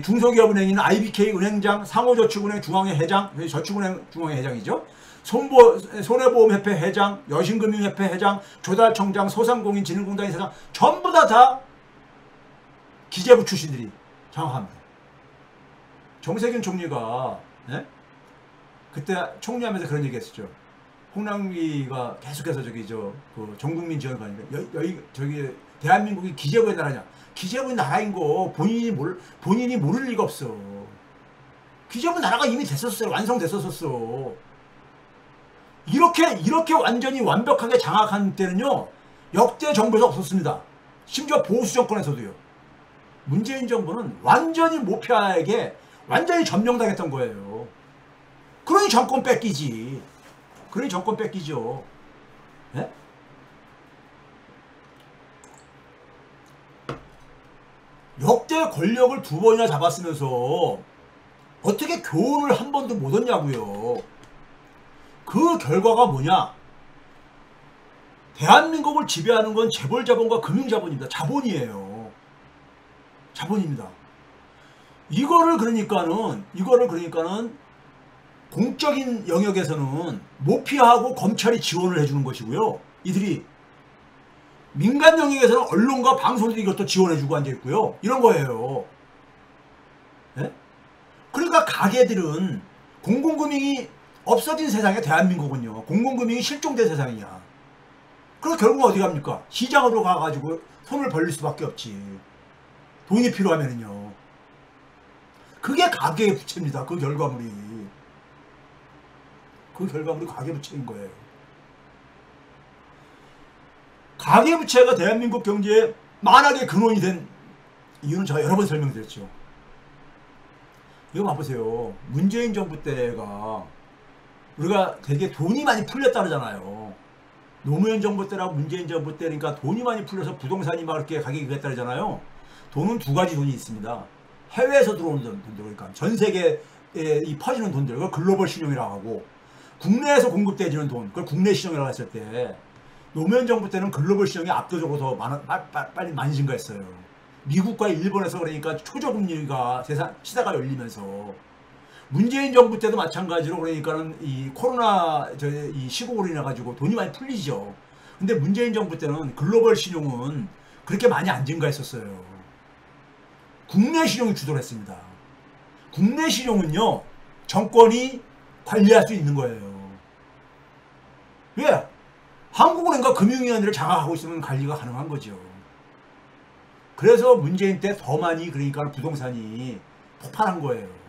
중소기업은행인 IBK 은행장, 상호저축은행 중앙회 회장, 저축은행 중앙회 회장이죠. 손해보험협회 회장, 여신금융협회 회장, 조달청장, 소상공인진흥공단 이사장 전부 다 기재부 출신들이 장악합니다. 정세균 총리가 예? 그때 총리하면서 그런 얘기했었죠. 홍남기가 계속해서 그 전국민 지원관인데 저기 대한민국이 기재부의 나라냐? 기재부의 나라인 거 본인이 모를 리가 없어. 기재부 나라가 이미 됐었어요. 완성됐었어. 이렇게 완전히 완벽하게 장악한 때는요 역대 정부에서 없었습니다. 심지어 보수 정권에서도요. 문재인 정부는 완전히 모피아에게 완전히 점령당했던 거예요. 그러니 정권 뺏기지. 그러니 정권 뺏기죠. 예? 역대 권력을 2번이나 잡았으면서 어떻게 교훈을 한 번도 못 얻냐고요. 그 결과가 뭐냐? 대한민국을 지배하는 건 재벌자본과 금융자본입니다. 자본이에요. 자본입니다. 이거를 그러니까는 공적인 영역에서는 모피하고 검찰이 지원을 해주는 것이고요. 이들이 민간 영역에서는 언론과 방송들이 이것도 지원해주고 앉아있고요. 이런 거예요. 예? 그러니까 가게들은 공공금융이 없어진 세상에 대한민국은요. 공공금융이 실종된 세상이야. 그래서 결국 어디 갑니까? 시장으로 가가지고 손을 벌릴 수밖에 없지. 돈이 필요하면은요. 그게 가계의 부채입니다. 그 결과물이 가계부채인 거예요. 가계부채가 대한민국 경제에 만하게 근원이 된 이유는 제가 여러 번 설명드렸죠. 이거 봐보세요. 문재인 정부 때가 우리가 되게 돈이 많이 풀렸다 그러잖아요. 노무현 정부 때라고 문재인 정부 때니까 돈이 많이 풀려서 부동산이 막 이렇게 가격이 그랬다 그러잖아요. 돈은 두 가지 돈이 있습니다. 해외에서 들어오는 돈들, 그러니까 전 세계에 이 퍼지는 돈들, 그걸 글로벌 신용이라고 하고, 국내에서 공급되어지는 돈, 그걸 국내 신용이라고 했을 때 노무현 정부 때는 글로벌 신용이 압도적으로 더 빨리 많이 증가했어요. 미국과 일본에서 그러니까 초저금리가 시대가 열리면서, 문재인 정부 때도 마찬가지로 그러니까는 이 코로나 이 시국으로 인해 가지고 돈이 많이 풀리죠. 근데 문재인 정부 때는 글로벌 신용은 그렇게 많이 안 증가했었어요. 국내 신용이 주도를 했습니다. 국내 신용은요 정권이 관리할 수 있는 거예요. 왜? 한국은행과 금융위원회를 장악하고 있으면 관리가 가능한 거죠. 그래서 문재인 때 더 많이 그러니까 부동산이 폭발한 거예요.